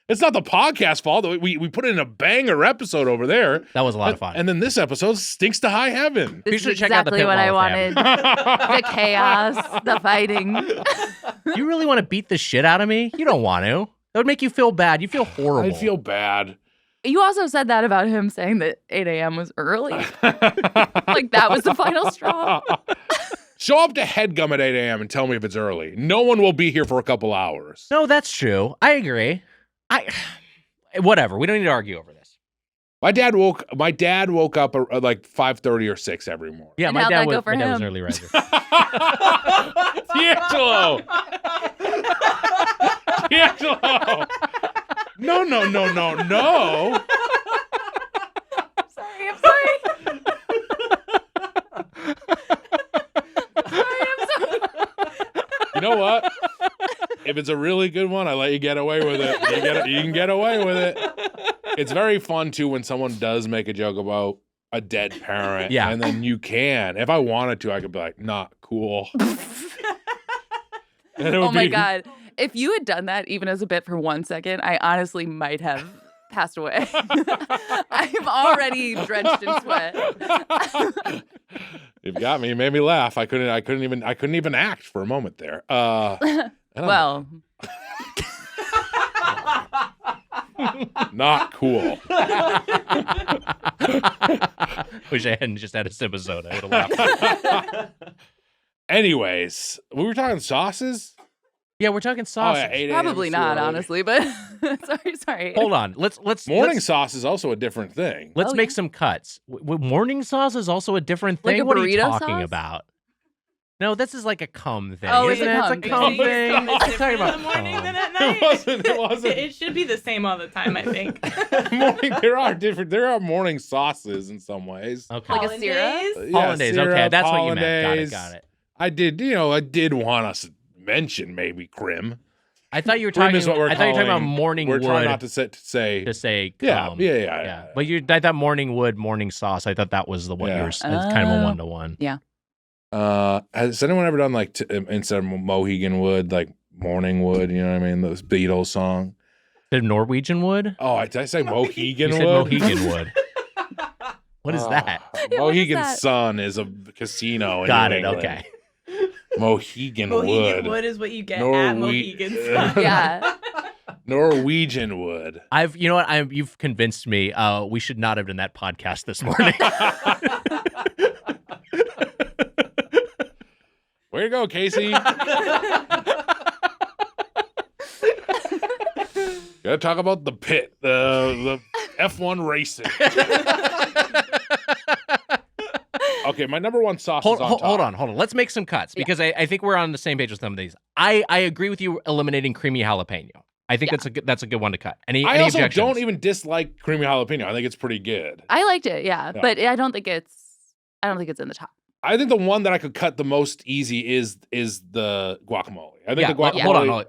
It's not the podcast fault. We put in a banger episode over there. That was a lot of fun. And then this episode stinks to high heaven. You This should is check out the exactly what I Pitwall if they wanted. The chaos, the fighting. You really want to beat the shit out of me? You don't want to. That would make you feel bad. You feel horrible. I feel bad. You also said that about him saying that 8 a.m. was early. Like that was the final straw. Show up to Headgum at 8 a.m. and tell me if it's early. No one will be here for a couple hours. No, that's true. I agree. Whatever. We don't need to argue over this. My dad woke up at like 5:30 or 6 every morning. Yeah, And my how'd dad that go was for my dad was him? an early riser. D'Angelo! D'Angelo! No. Sorry, I'm sorry. I'm sorry. You know what? If it's a really good one, I let you get away with it. You can get away with it. It's very fun too when someone does make a joke about a dead parent. Yeah. And then you can. If I wanted to, I could be like, not cool. And it would Oh my be- God. If you had done that even as a bit for 1 second, I honestly might have passed away. I'm already drenched in sweat. You've got me. You made me laugh. I couldn't even act for a moment there. And I'm Well, not cool. Wish I hadn't just had a sip of soda. I would have laughed. Anyways, we were talking sauces. Yeah, we're talking Oh, sauces. yeah, 8 a.m. Probably is too not, early. honestly, but sorry. Hold on. Let's Morning sauce is also a different thing. Let's Oh, make yeah. some cuts. Morning sauce is also a different Like thing. a What are you burrito talking sauce? about? No, this is like a cum thing. Oh, it's isn't a it? cum It's a thing. cum You think thing. it's I'm talking different about in the morning cum. than at night. It wasn't. It should be the same all the time, I think. There are morning sauces in some ways. Okay. Like a syrup? Hollandaise? Hollandaise. Okay, syrup, that's what you meant. hollandaise. Got it. I did want us to mention maybe crim. I thought you were Crim talking. is what we're I thought you were talking about calling- morning We're wood trying not to say to say yeah, cum. yeah. But I thought morning wood, morning sauce. I thought that was the one you Yeah. were. It's kind of a Oh. 1-to-1. Has anyone ever done like instead of Mohegan wood, like morning wood? You know what I mean? Those Beatles song. Did Norwegian wood? Oh, did I say Mohegan You said wood? Mohegan wood. What is that? Yeah, what is Mohegan that? Sun is a casino. In Got New it. England. Okay. Mohegan Mohegan wood. wood is what you get at Norwe- Mohegan. Yeah. Norwegian wood. You know what? You've convinced me. We should not have done that podcast this morning. Way to go, Casey. Gotta talk about the pit, the F1 racing. Okay, my number one sauce is on top. Hold on. Let's make some cuts because I think we're on the same page with some of these. I agree with you eliminating creamy jalapeno. I think that's a good one to cut. Any also objections? don't even dislike creamy jalapeno. I think it's pretty good. I liked it, yeah. Yeah. But I don't think it's in the top. I think the one that I could cut the most easy is the guacamole. I think Yeah, the guacamole. hold on.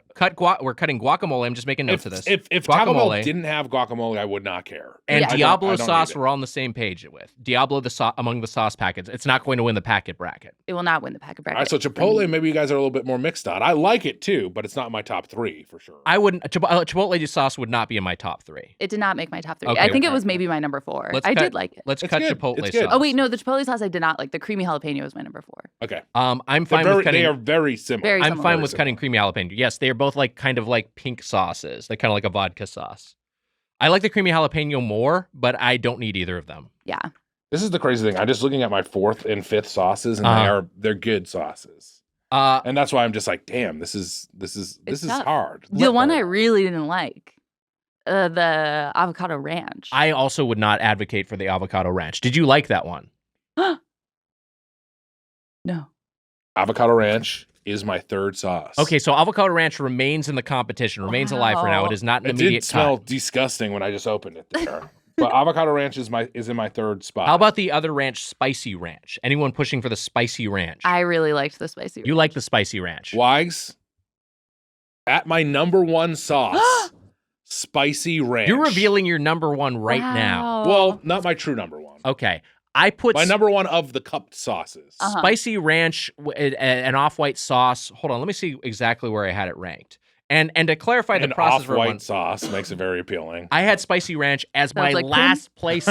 We're cutting guacamole. I'm just making notes of this. If Taco Bell Guacamole. didn't have guacamole, I would not care. And Yeah. Diablo I don't sauce, need it. we're all on the same page with. Diablo, among the sauce packets, it's not going to win the packet bracket. It will not win the packet All bracket. right, so Chipotle, maybe you guys are a little bit more mixed on. I like it too, but it's not my top 3 for sure. I wouldn't. Chipotle sauce would not be in my top 3. It did not make my top 3. Okay, I think it okay. was maybe my number 4. Let's I cut- did like it. Let's It's cut good. Chipotle It's good. sauce. Oh wait, no, the Chipotle sauce I did not like. The creamy jalapeno was my number 4. Okay. I'm fine with They are cutting. very similar. Very I'm similar. fine with cutting creamy jalapeno. Yes, they are both like kind of like pink sauces. They're kind of like a vodka sauce. I like the creamy jalapeno more, but I don't need either of them. Yeah. This is the crazy thing. I'm just looking at my 4th and 5th sauces, and they're good sauces. And that's why I'm just like, damn, this is tough. hard. The one I really didn't like, the avocado ranch. I also would not advocate for the avocado ranch. Did you like that one? No. Avocado ranch is my 3rd sauce. Okay, so avocado ranch remains in the competition, remains alive for now. It is not an It immediate did smell cut. disgusting when I just opened it there. But avocado ranch is in my 3rd spot. How about the other ranch, spicy ranch? Anyone pushing for the spicy ranch? I really liked the spicy You like the spicy ranch? Wags? At my number 1 sauce, spicy ranch. You're revealing your number 1 right now. Well, not my true number 1. Okay. I put My number 1 of the cupped sauces. Uh-huh. spicy ranch, an off-white sauce. Hold on, let me see exactly where I had it ranked. And to clarify the An process for off-white one, sauce makes it very appealing. I had spicy ranch as my Sounds like last place.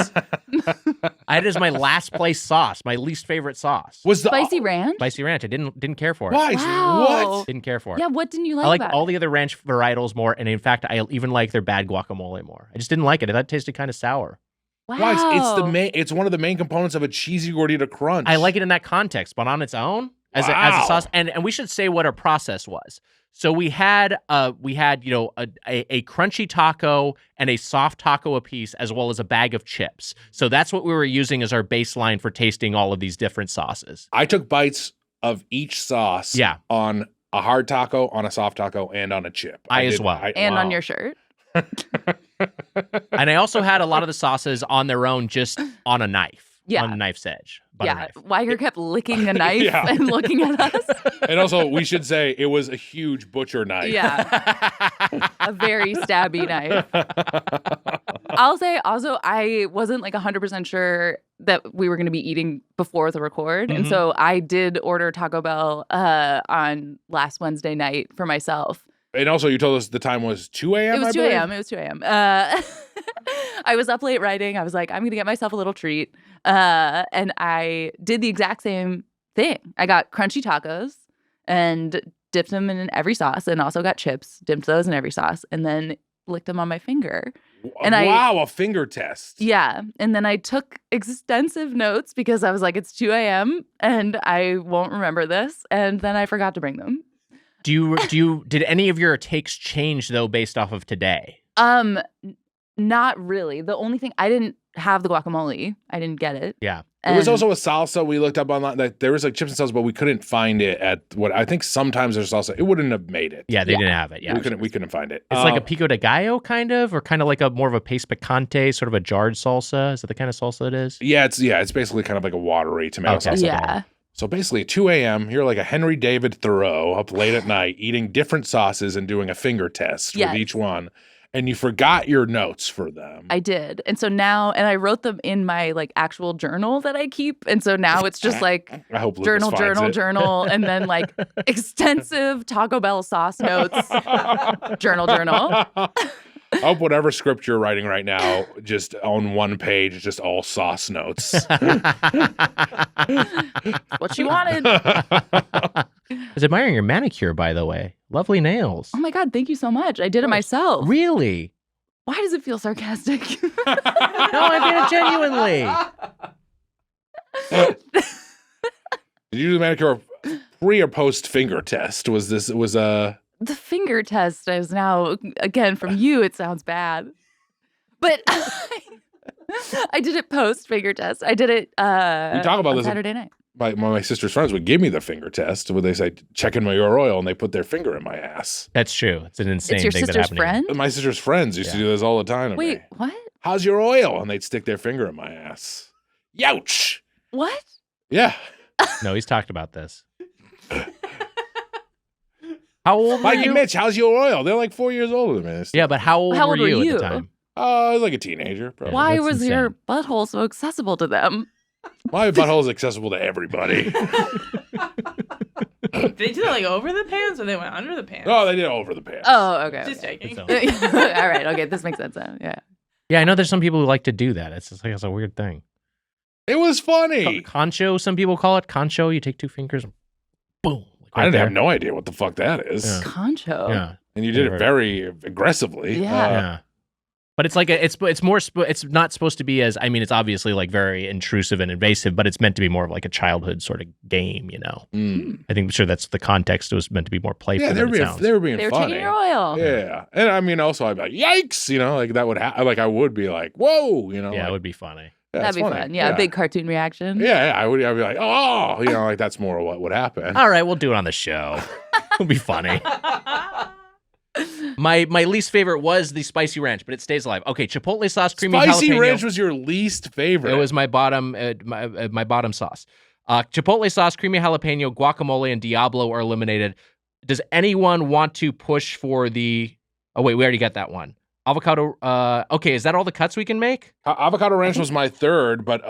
I had it as my last place sauce, my least favorite sauce. Was the Spicy ranch? Spicy ranch. I didn't care for it. Why? Wow. What? Didn't care for it. Yeah, what didn't you like I like about all it? the other ranch varietals more, and in fact, I even like their bad guacamole more. I just didn't like it. I thought it tasted kind of sour. Wow. Why? It's one of the main components of a cheesy gordita crunch. I like it in that context, but on its own, as a Wow. sauce, and we should say what our process was. So we had a crunchy taco and a soft taco apiece, as well as a bag of chips. So that's what we were using as our baseline for tasting all of these different sauces. I took bites of each sauce. Yeah. On a hard taco, on a soft taco, and on a chip. I as well. And wow. on your shirt. And I also had a lot of the sauces on their own, just on a knife. Yeah. On a knife's edge. Butter Yeah. knife. Weiger kept licking the knife Yeah. and looking at us. And also, we should say it was a huge butcher knife. Yeah. A very stabby knife. I'll say also, I wasn't like 100% sure that we were going to be eating before the record. And Mhm. so I did order Taco Bell on last Wednesday night for myself. And also, you told us the time was 2 a.m. It was I 2 believe? a.m. It was 2 a.m. I was up late writing. I was like, I'm going to get myself a little treat. And I did the exact same thing. I got crunchy tacos and dipped them in every sauce, and also got chips, dipped those in every sauce, and then licked them on my finger. And wow, a finger test. Yeah. And then I took extensive notes because I was like, it's 2 a.m. and I won't remember this. And then I forgot to bring them. Did any of your takes change though based off of today? Not really. The only thing, I didn't have the guacamole. I didn't get it. Yeah. There was also a salsa we looked up online. Like, there was like chips and salsa, but we couldn't find it at what I think sometimes there's salsa. It wouldn't have made it. Yeah, they didn't have it. Yeah, we couldn't find it. It's like a pico de gallo kind of, or kind of like a more of a paste picante, sort of a jarred salsa. Is that the kind of salsa it is? Yeah, it's basically kind of like a watery tomato salsa. Yeah. So basically, at 2 a.m., you're like a Henry David Thoreau up late at night, eating different sauces and doing a finger test with each one. And you forgot your notes for them. I did. And so now, and I wrote them in my like actual journal that I keep. And so now it's just like I hope journal, Lucas journal, and then like extensive Taco Bell sauce notes, journal. I hope whatever script you're writing right now, just on one page, just all sauce notes. What you wanted. I was admiring your manicure, by the way. Lovely nails. Oh my God, thank you so much. I did it myself. Really? Why does it feel sarcastic? No, I mean it genuinely. Did you do the manicure pre or post finger test? The finger test is now, again, from you, it sounds bad. But I did it post finger test. I did it we talk about on this Saturday night. My sister's friends would give me the finger test where they say, check in my oil, and they put their finger in my ass. That's true. It's an insane It's your thing that sister's happened to me. friend? My sister's friends used to do this all the time to Wait, me. what? How's your oil? And they'd stick their finger in my ass. Youch! What? Yeah. No, he's talked about this. How old were Mike you? and Mitch, how's your oil? They're like 4 years older than me. Yeah, but how old were you at the time? I was like a teenager. Probably. Why that's was your butthole so accessible to them? My butthole is accessible to everybody. Did they do that like over the pants or they went under the pants? Oh, they did it over the pants. Oh, okay. Just checking. So- All right. Okay. This makes sense now. Yeah. Yeah, I know there's some people who like to do that. It's just like it's a weird thing. It was funny. Concho, some people call it. Concho, you take two fingers and boom. Like I right didn't have there. no idea what the fuck that is. Yeah. Concho. Yeah. And you did Yeah, it very aggressively. Yeah. Yeah. But it's like it's not supposed to be as, I mean, it's obviously like very intrusive and invasive, but it's meant to be more of like a childhood sort of game, you know. Mm. I think sure that's the context. It was meant to be more playful. Yeah, than it sounds. they were being They were funny. taking your oil. Yeah. And I mean, also I'd be like, yikes, you know, like that would happen. Like I would be like, whoa, you know. Yeah, like, it would be funny. yeah, That'd it's be funny. fun. Yeah, a big cartoon reaction. Yeah, I'd be like, oh, you know, like that's more what would happen. All right, we'll do it on the show. It'll be funny. My least favorite was the spicy ranch, but it stays alive. Okay, chipotle sauce, creamy Spicy jalapeno. ranch was your least favorite. It was my bottom my bottom sauce. Chipotle sauce, creamy jalapeno, guacamole, and Diablo are eliminated. Does anyone want to push for the? Oh wait, we already got that one. Avocado. Okay, is that all the cuts we can make? Avocado ranch was my third, but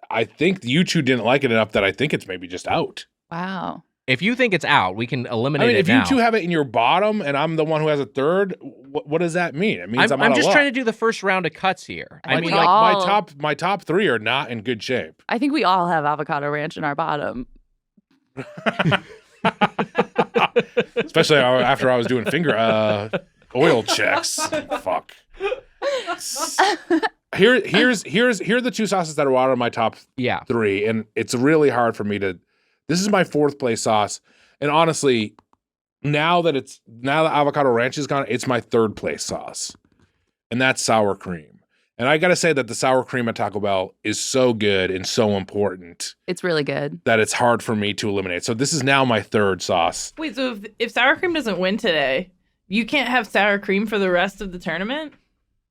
I think you two didn't like it enough that I think it's maybe just out. Wow. If you think it's out, we can eliminate I mean, it if now. you two have it in your bottom and I'm the one who has a third, what does that mean? It means I'm out of just luck. trying to do the first round of cuts here. I I think mean, we like, all- my top three are not in good shape. I think we all have avocado ranch in our bottom. Especially after I was doing finger oil checks. Fuck. Here are the two sauces that are out of my top yeah. three, and it's really hard for me to. This is my fourth place sauce, and honestly, now that avocado ranch is gone, it's my third place sauce, and that's sour cream. And I gotta say that the sour cream at Taco Bell is so good and so important It's really good. that it's hard for me to eliminate. So this is now my third sauce. Wait, so if sour cream doesn't win today, you can't have sour cream for the rest of the tournament?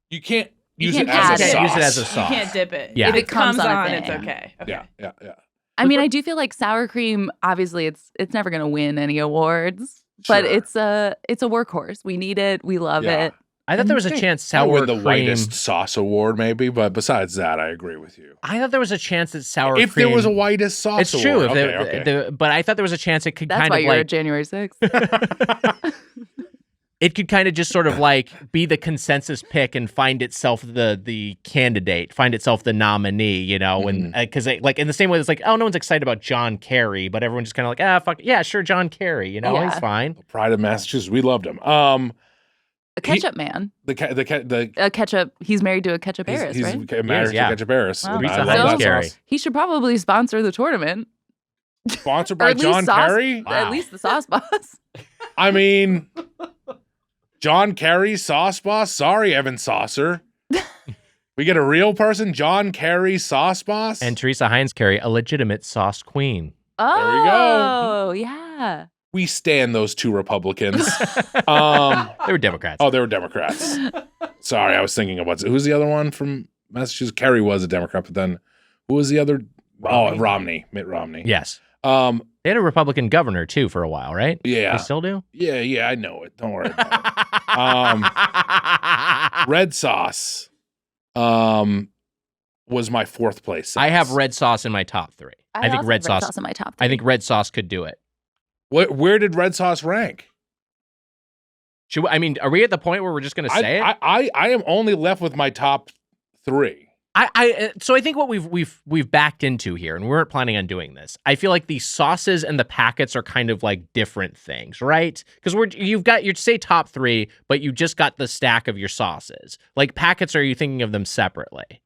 You can't You use can't it as a add it. sauce. Use it as a You sauce. can't dip it. Yeah. If It it comes comes on a on, thing. it's okay. Okay. Yeah. I mean, I do feel like sour cream, obviously it's never going to win any awards, but Sure. it's a workhorse. We need it. We love Yeah. it. I thought there was a Great. chance I sour win the cream. whitest sauce award, maybe, but besides that, I agree with you. I thought there was a chance that sour If cream. there was a whitest sauce It's true. award. If Okay, there- okay. but I thought there was a chance it could That's kind why of you're like at January 6th. it could kind of just sort of like be the consensus pick and find itself the candidate, find itself the nominee, you know, and because like in the same way it's like, oh, no one's excited about John Kerry, but everyone's just kind of like, fuck yeah, sure, John Kerry, you know, Yeah. he's fine. Pride of Massachusetts, we loved him. A ketchup man. The Ketchup. He's married to a ketchup heiress, he's right? married Yeah. to ketchup heiress. Wow. And Teresa I love Heinz that Carey. sauce. He should probably sponsor the tournament. Sponsored Or by at least John sauce- Kerry. Wow. At least the sauce boss. I mean, John Kerry, sauce boss. Sorry, Evan Saucer. We get a real person, John Kerry, sauce boss. And Teresa Heinz Carey, a legitimate sauce queen. Oh, we go. Yeah. we stand those two Republicans. They were Democrats. Oh, they were Democrats. Sorry, I was thinking of who's the other one from Massachusetts? Kerry was a Democrat, but then who was the other? Romney. Oh, Romney, Mitt Romney. Yes. They had a Republican governor too for a while, right? Yeah. They still do? Yeah, I know it. Don't worry about it. Red sauce was my fourth place sauce. I have red sauce in my top 3. I think also red have sauce in my top 3. I think red sauce could do it. Where did red sauce rank? Are we at the point where we're just going to say it? I am only left with my top 3. So I think what we've backed into here, and we weren't planning on doing this. I feel like the sauces and the packets are kind of like different things, right? Because you'd say top 3, but you just got the stack of your sauces. Like packets, are you thinking of them separately?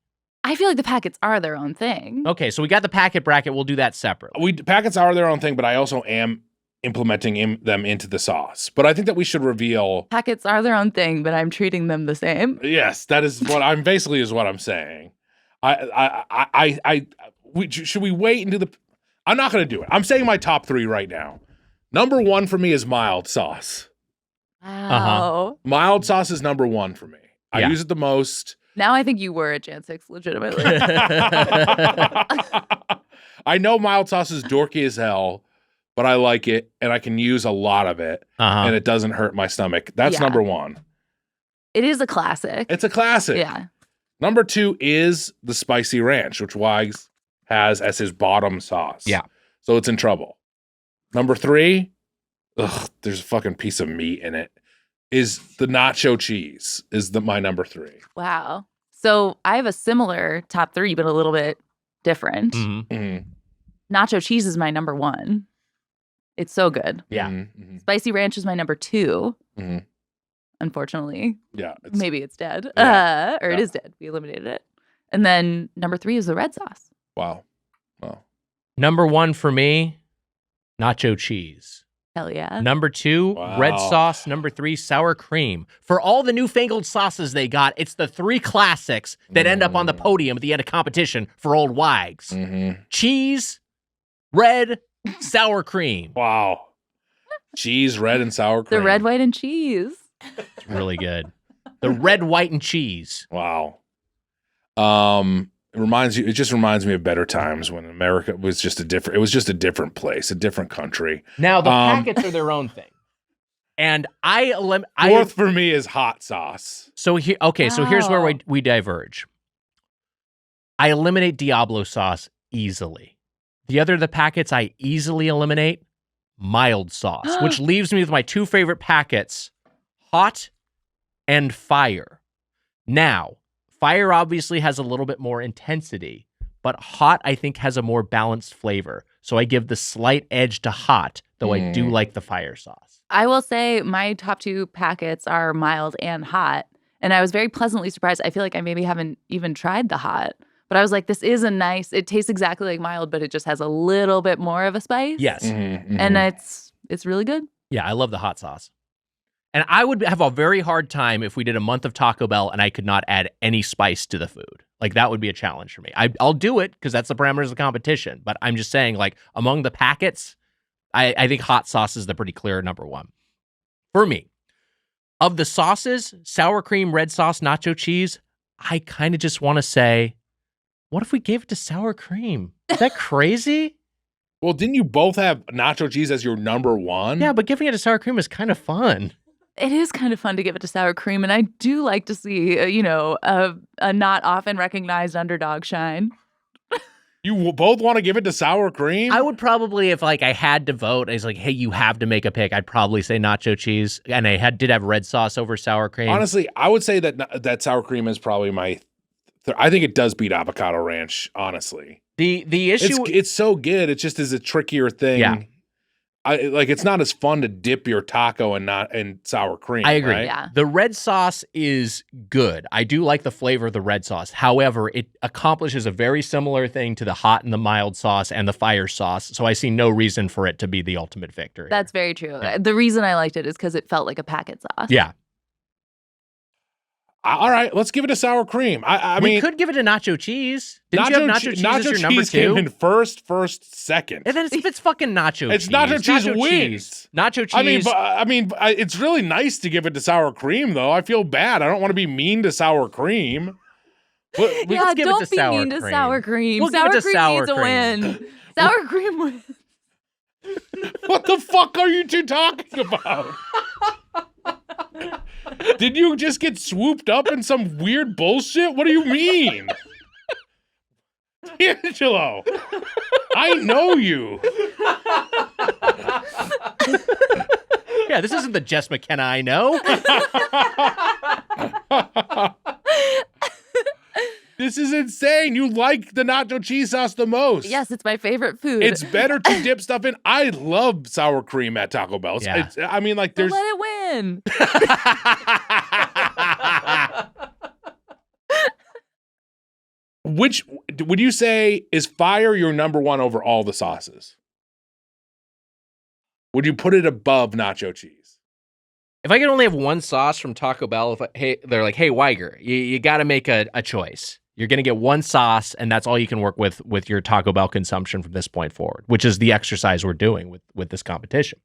I feel like the packets are their own thing. Okay, so we got the packet bracket. We'll do that separately. Packets are their own thing, but I also am implementing them into the sauce. But I think that we should reveal. Packets are their own thing, but I'm treating them the same. Yes, that is what I'm basically is what I'm saying. Should we wait into the? I'm not going to do it. I'm saying my top 3 right now. Number 1 for me is mild sauce. Wow. Mild sauce is number 1 for me. I Yeah. use it the most. Now I think you were at Jan 6 legitimately. I know mild sauce is dorky as hell, but I like it and I can use a lot of it and it doesn't hurt my stomach. That's Yeah. number 1. It is a classic. It's a classic. Yeah. Number 2 is the spicy ranch, which Wags has as his bottom sauce. Yeah. So it's in trouble. Number 3, there's a fucking piece of meat in it, is the nacho cheese is my number 3. Wow. So I have a similar top 3, but a little bit different. Mhm. Mm-hmm. Nacho cheese is my number 1. It's so good. Yeah. Mm-hmm. Spicy ranch is my number 2. Mhm. Unfortunately, Yeah. maybe it's dead. Yeah. Or it Yeah. is dead. We eliminated it. And then number 3 is the red sauce. Wow. Number 1 for me, nacho cheese. Hell yeah. Number 2, red Wow. sauce. Number 3, sour cream. For all the newfangled sauces they got, it's the 3 classics that end up on the podium at the end of competition for old Wags. Mm-hmm. Cheese, red, sour cream. Wow. Cheese, red, and sour cream. The red, white, and cheese. It's really good. The red, white, and cheese. Wow. It just reminds me of better times when America was just a different place, a different country. Now, the packets are their own thing. And Fourth for me is hot sauce. So here's where Wow. we diverge. I eliminate Diablo sauce easily. The other of the packets I easily eliminate, mild sauce, which leaves me with my 2 favorite packets, hot and fire. Now, fire obviously has a little bit more intensity, but hot I think has a more balanced flavor. So I give the slight edge to hot, though I do like the fire sauce. I will say my top 2 packets are mild and hot. And I was very pleasantly surprised. I feel like I maybe haven't even tried the hot. But I was like, this is it tastes exactly like mild, but it just has a little bit more of a spice. Yes. Mm-hmm. And it's really good. Yeah, I love the hot sauce. And I would have a very hard time if we did a month of Taco Bell and I could not add any spice to the food. Like, that would be a challenge for me. I'll do it because that's the parameters of the competition. But I'm just saying, like, among the packets, I think hot sauce is the pretty clear number 1. For me, of the sauces, sour cream, red sauce, nacho cheese, I kind of just want to say, what if we gave it to sour cream? Is that crazy? Well, didn't you both have nacho cheese as your number 1? Yeah, but giving it to sour cream is kind of fun. It is kind of fun to give it to sour cream. And I do like to see, a not often recognized underdog shine. You both want to give it to sour cream? I would probably, if like I had to vote, I was like, hey, you have to make a pick. I'd probably say nacho cheese, and I did have red sauce over sour cream. Honestly, I would say that sour cream is probably my. I think it does beat avocado ranch. Honestly, the issue, it's so good. It just is a trickier thing. Yeah. it's not as fun to dip your taco in sour cream. I agree. Right? Yeah. The red sauce is good. I do like the flavor of the red sauce. However, it accomplishes a very similar thing to the hot and the mild sauce and the fire sauce. So I see no reason for it to be the ultimate victory. That's very true. Yeah. The reason I liked it is because it felt like a packet sauce. Yeah. All right, let's give it a sour cream. I We mean, could give it a nacho cheese. Didn't you have nacho cheese as your number cheese came two? in first, second. And then it's fucking nacho It's cheese. nacho cheese wins. Nacho cheese. I mean, it's really nice to give it to sour cream, though. I feel bad. I don't want to be mean to sour cream. But Yeah, Yeah, give it don't to be sour mean to cream. sour cream. We'll give sour it to cream sour needs a cream. win. Sour cream wins. what the fuck are you two talking about? Did you just get swooped up in some weird bullshit? What do you mean? D'Angelo, I know you. Yeah, this isn't the Jess McKenna I know. This is insane. You like the nacho cheese sauce the most. Yes, it's my favorite food. It's better to dip stuff in. I love sour cream at Taco Bell. Yeah. I mean, like, So there's. let it win. Which would you say is fire your number one over all the sauces? Would you put it above nacho cheese? If I could only have one sauce from Taco Bell, they're like, hey, Weiger, you got to make a choice. You're going to get one sauce, and that's all you can work with your Taco Bell consumption from this point forward, which is the exercise we're doing with this competition.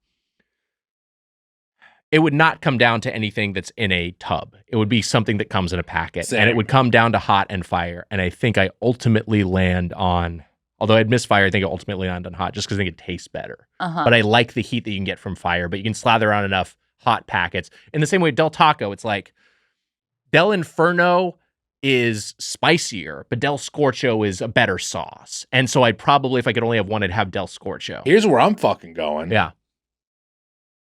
It would not come down to anything that's in a tub. It would be something that comes in a packet, Same. and it would come down to hot and fire. And I think I ultimately land on, although I'd miss fire, I think I ultimately land on hot just because I think it tastes better. Uh-huh. But I like the heat that you can get from fire, but you can slather on enough hot packets. In the same way, Del Taco, it's like Del Inferno is spicier, but Del Scorcho is a better sauce. And so I'd probably, if I could only have one, I'd have Del Scorcho. Here's where I'm fucking going. Yeah.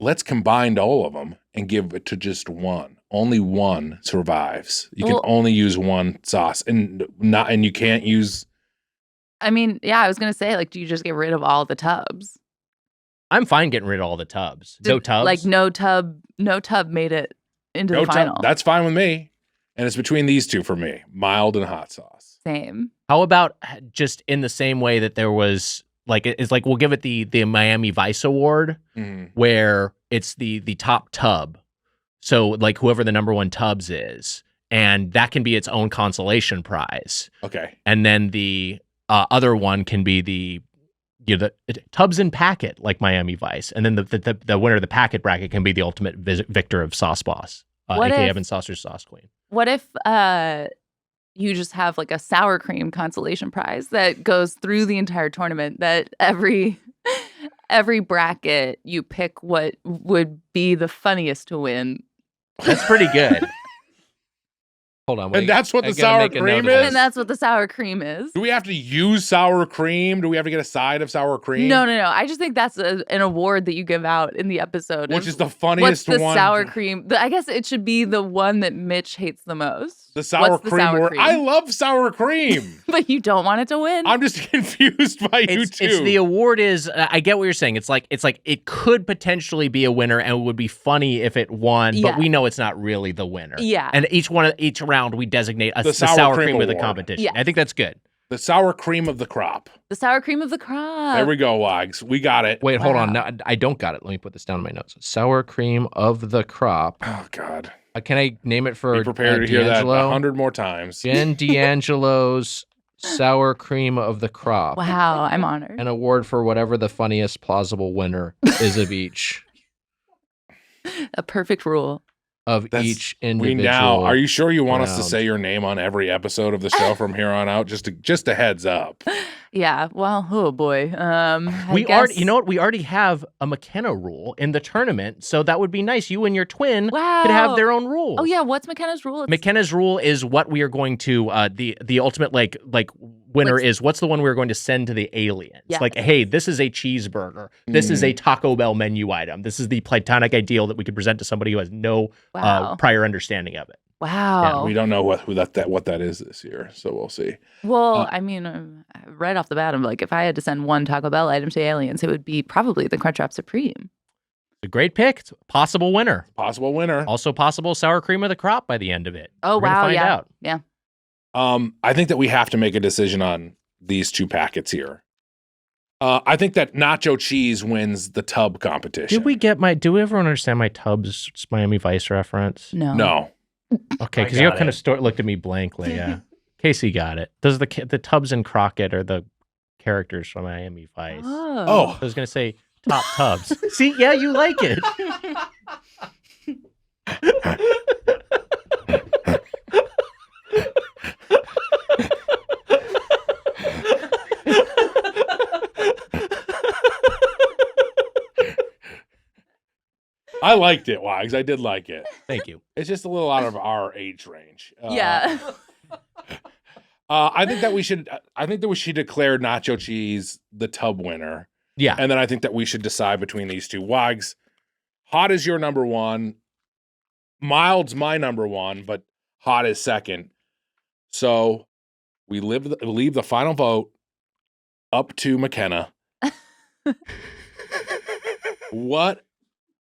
Let's combine all of them and give it to just one. Only one survives. You can only use one sauce, and you can't use. I mean, yeah, I was gonna say, like, do you just get rid of all the tubs? I'm fine getting rid of all the tubs. No tubs? Like no tub made it into the final. That's fine with me. And it's between these two for me: mild and hot sauce. Same. How about just in the same way that there was, like, it's like we'll give it the Miami Vice Award, where it's the top tub. So, like, whoever the number one tubs is, and that can be its own consolation prize. Okay. And then the other one can be the tubs in packet, like Miami Vice. And then the winner of the packet bracket can be the ultimate victor of Sauce Boss, aka Evan Saucer's Sauce Queen. What if you just have like a sour cream consolation prize that goes through the entire tournament, that every bracket you pick what would be the funniest to win? That's pretty good. Hold on. And that's what the I gotta sour make a note cream of this. is? And that's what the sour cream is. Do we have to use sour cream? Do we have to get a side of sour cream? No. I just think that's an award that you give out in the episode. Which is the funniest what's the one? sour cream? I guess it should be the one that Mitch hates the most. The sour What's the cream sour award. cream? I love sour cream. But you don't want it to win? I'm just confused by you It's two. the award is. I get what you're saying. It's like it could potentially be a winner, and it would be funny if it won. But Yeah. we know it's not really the winner. Yeah. And each round we designate the sour sour cream cream of the award. competition. Yeah. I think that's good. The sour cream of the crop. The sour cream of the crop. There we go, Wags. We got it. Wait, hold on. Wow. No, I don't got it. Let me put this down in my notes. Sour cream of the crop. Oh, God. Can I name it for Be prepared to hear that D'Angelo? 100 more times. Jen D'Angelo's sour cream of the crop. Wow, I'm honored. An award for whatever the funniest plausible winner is of each. A perfect rule. Of That's- each We individual. now. Are you sure you want us to round. say your name on every episode of the show from here on out? Just a heads up. Yeah. Well, oh boy. I We guess... already, you know what? We already have a McKenna rule in the tournament, so that would be nice. You and your twin Wow. could have their own rules. Oh yeah. What's McKenna's rule? It's- McKenna's rule is what we are going to the ultimate like winner is what's the one we're going to send to the aliens. Yeah. Like, hey, this is a cheeseburger. This is a Taco Bell menu item. This is the platonic ideal that we could present to somebody who has no Wow. prior understanding of it. Wow. We don't know what that is this year, so we'll see. Well, I mean, right off the bat, I'm like, if I had to send one Taco Bell item to aliens, it would be probably the Crunchwrap Supreme. A great pick. It's a possible winner. Possible winner. Also possible sour cream of the crop by the end of it. Oh, We're gonna wow. find Yeah. out. Yeah. I think that we have to make a decision on these two packets here. I think that nacho cheese wins the tub competition. Do we ever understand my Tubbs Miami Vice reference? No. Okay, I because you got kind it. of looked at me blankly. Yeah. Casey got it. Does the Tubbs and Crockett are the characters from Miami Vice? Oh. I was going to say top Tubbs. See, yeah, you like it. I liked it, Wags. I did like it. Thank you. It's just a little out of our age range. Yeah. I think that we should declare nacho cheese the tub winner. Yeah. And then I think that we should decide between these two. Wags, hot is your number one. Mild's my number one, but hot is second. So we leave the final vote up to McKenna. What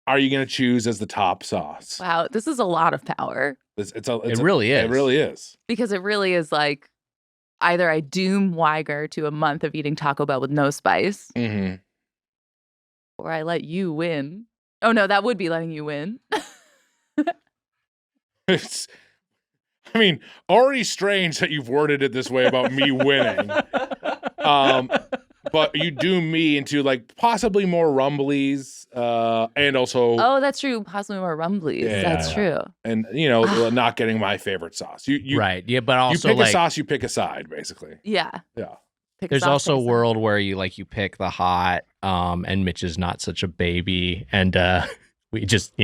are you going to choose as the top sauce? Wow. This is a lot of power It really is. It really is. because it really is like either I doom Weiger to a month of eating Taco Bell with no spice Mm-hmm. or I let you win. Oh, no, that would be letting you win. It's, I mean, already strange that you've worded it this way about me winning. But you doom me into like possibly more rumblies, and also, Oh, that's true. Possibly more rumblies. Yeah. That's true. and not getting my favorite sauce. You Right. Yeah, but you also pick a like sauce, you pick a side, basically. Yeah. Yeah. Pick there's sauce, also a pick world where you pick the hot, and Mitch is not such a baby, and we just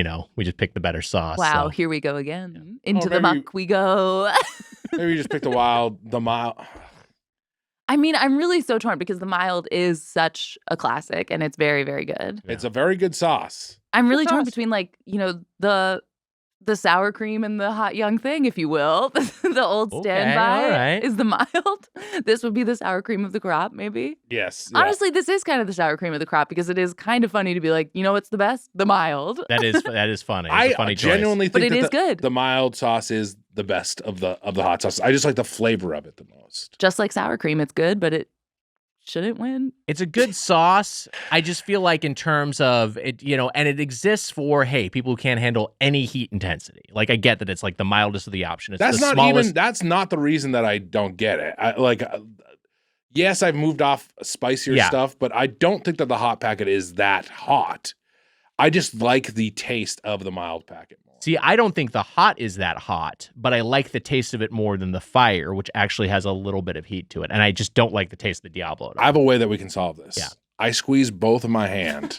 pick the better sauce. Wow, so. here we go again. Into Or the maybe- muck we go. Maybe you just pick the mild. I mean, I'm really so torn because the mild is such a classic and it's very, very good. It's a very good sauce. I'm really torn sauce. between the sour cream and the hot young thing, if you will. The old Okay, standby all right. is the mild. This would be the sour cream of the crop, maybe. Yes. yeah. Honestly, this is kind of the sour cream of the crop because it is kind of funny to be like, you know what's the best? The mild. That is funny. It's I a funny choice. genuinely But think it that is good. the mild sauce is the best of the hot sauce. I just like the flavor of it the most. Just like sour cream, it's good, but it shouldn't win. It's a good sauce. I just feel like in terms of it, and it exists for, hey, people who can't handle any heat intensity. Like I get that it's like the mildest of the option. It's That's the not smallest. even. That's not the reason that I don't get it. Yes, I've moved off spicier Yeah. stuff, but I don't think that the hot packet is that hot. I just like the taste of the mild packet more. See, I don't think the hot is that hot, but I like the taste of it more than the fire, which actually has a little bit of heat to it. And I just don't like the taste of the Diablo. I have a way that we can solve this. Yeah. I squeeze both of my hand,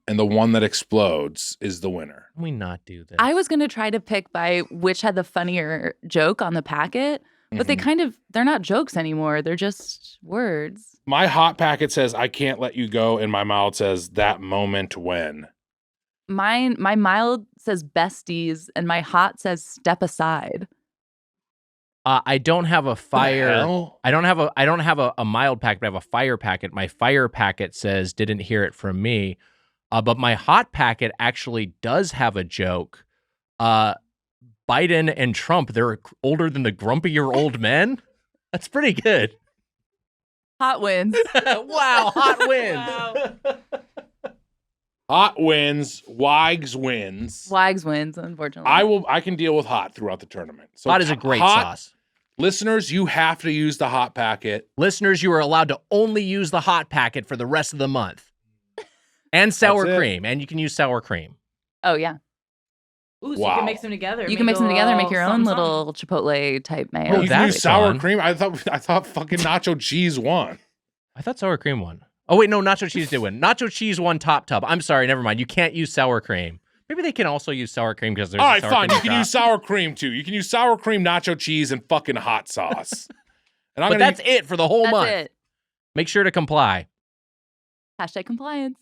and the one that explodes is the winner. Can we not do this? I was going to try to pick by which had the funnier joke on the packet, but Mhm. they're not jokes anymore. They're just words. My hot packet says, "I can't let you go," and my mild says, "That moment when." My mild says besties and my hot says step aside. I don't have a fire. hell? I don't have a mild packet, but I have a fire packet. My fire packet says didn't hear it from me. But my hot packet actually does have a joke. Biden and Trump, they're older than the grumpier old men. That's pretty good. Hot wins. Wow, hot wins. Wow. Hot wins. Wags wins. Wags wins, unfortunately. I can deal with hot throughout the tournament. So Hot is a great hot- sauce. Listeners, you have to use the hot packet. Listeners, you are allowed to only use the hot packet for the rest of the month. And sour That's it. cream. And you can use sour cream. Oh, yeah. Ooh, so Wow. you can mix them together. You can mix them together, make a your own something, little Chipotle type mayo. Oh, you can that's use sour fun. cream. I thought fucking nacho cheese won. I thought sour cream won. Oh, wait, no, nacho cheese did win. Nacho cheese won top tub. I'm sorry, never mind. You can't use sour cream. Maybe they can also use sour cream because there's All a right, sour fine. cream You can drop. use sour cream too. You can use sour cream, nacho cheese, and fucking hot sauce. And I'm But gonna that's it for the whole That's month. it. Make sure to comply. Hashtag compliance.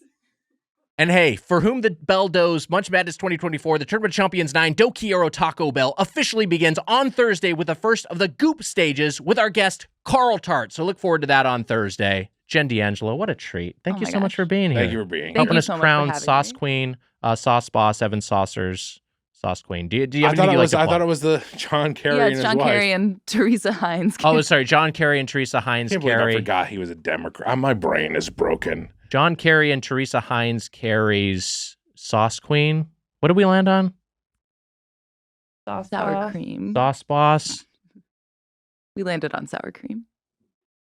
And hey, for whom the bell does, Munch Madness 2024, the Tournament of Chompions IX, Quiero Talk-O Bell officially begins on Thursday with the first of the Goop stages with our guest, Carl Tart. So look forward to that on Thursday. Jen D'Angelo, what a treat. Thank you so much for being here. Thank you for being here. Helping you us so much for crown having Sauce me. Queen, Sauce Boss, Evan Saucers, Sauce Queen. Do you have anything you'd like to I plug? thought it was the John Kerry Yeah, and it's his John wife. Kerry and Teresa Hines. Oh, sorry, John Kerry and Teresa Hines I can't believe I Kerry. forgot he was a Democrat. My brain is broken. John Kerry and Teresa Hines Kerry's Sauce Queen. What did we land on? Sour cream. Sauce Boss. We landed on sour cream.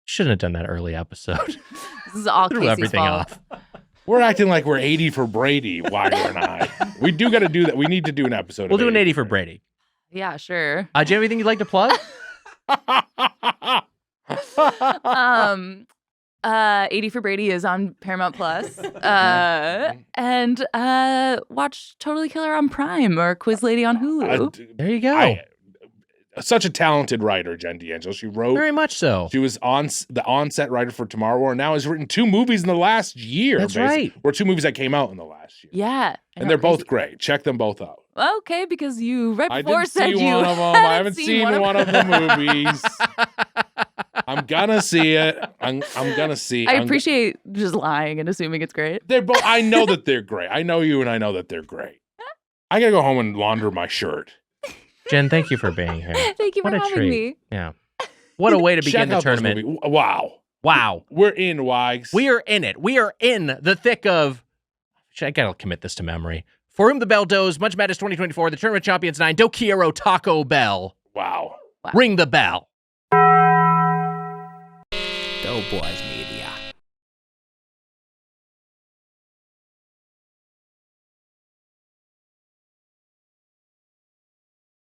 Shouldn't have done that early episode. This is all Threw Casey's everything fault. off. We're acting like we're 80 for Brady, Wire and I. We do got to do that. We need to do an episode. We'll of do an 80 for Brady. Yeah, sure. Do you have anything you'd like to plug? 80 for Brady is on Paramount Plus. And watch Totally Killer on Prime or Quiz Lady on Hulu. There you go. Such a talented writer, Jen D'Angelo. She wrote. Very much so. She was the on-set writer for Tomorrow War, and now has written 2 movies in the last year. That's basically. right. Or 2 movies that came out in the last year. Yeah. And they're both great. Check them both out. Okay, because you right I before didn't said see you one of them. I haven't seen one of the movies. movies. I'm gonna see it. I'm gonna see. I appreciate just lying and assuming it's great. They're both. I know that they're great. I know you, and I know that they're great. I gotta go home and launder my shirt. Jen, thank you for being here. Thank you What for a having treat. me. Yeah. What a way to begin Check the out those tournament. movies. Wow. Wow. We're in, Wags. We are in it. We are in the thick of. I gotta commit this to memory. For whom the bell does, Munch Madness 2024, the Tournament of Chompions IX, Quiero Talk-O Bell. Wow. Ring the bell. Doughboys Media.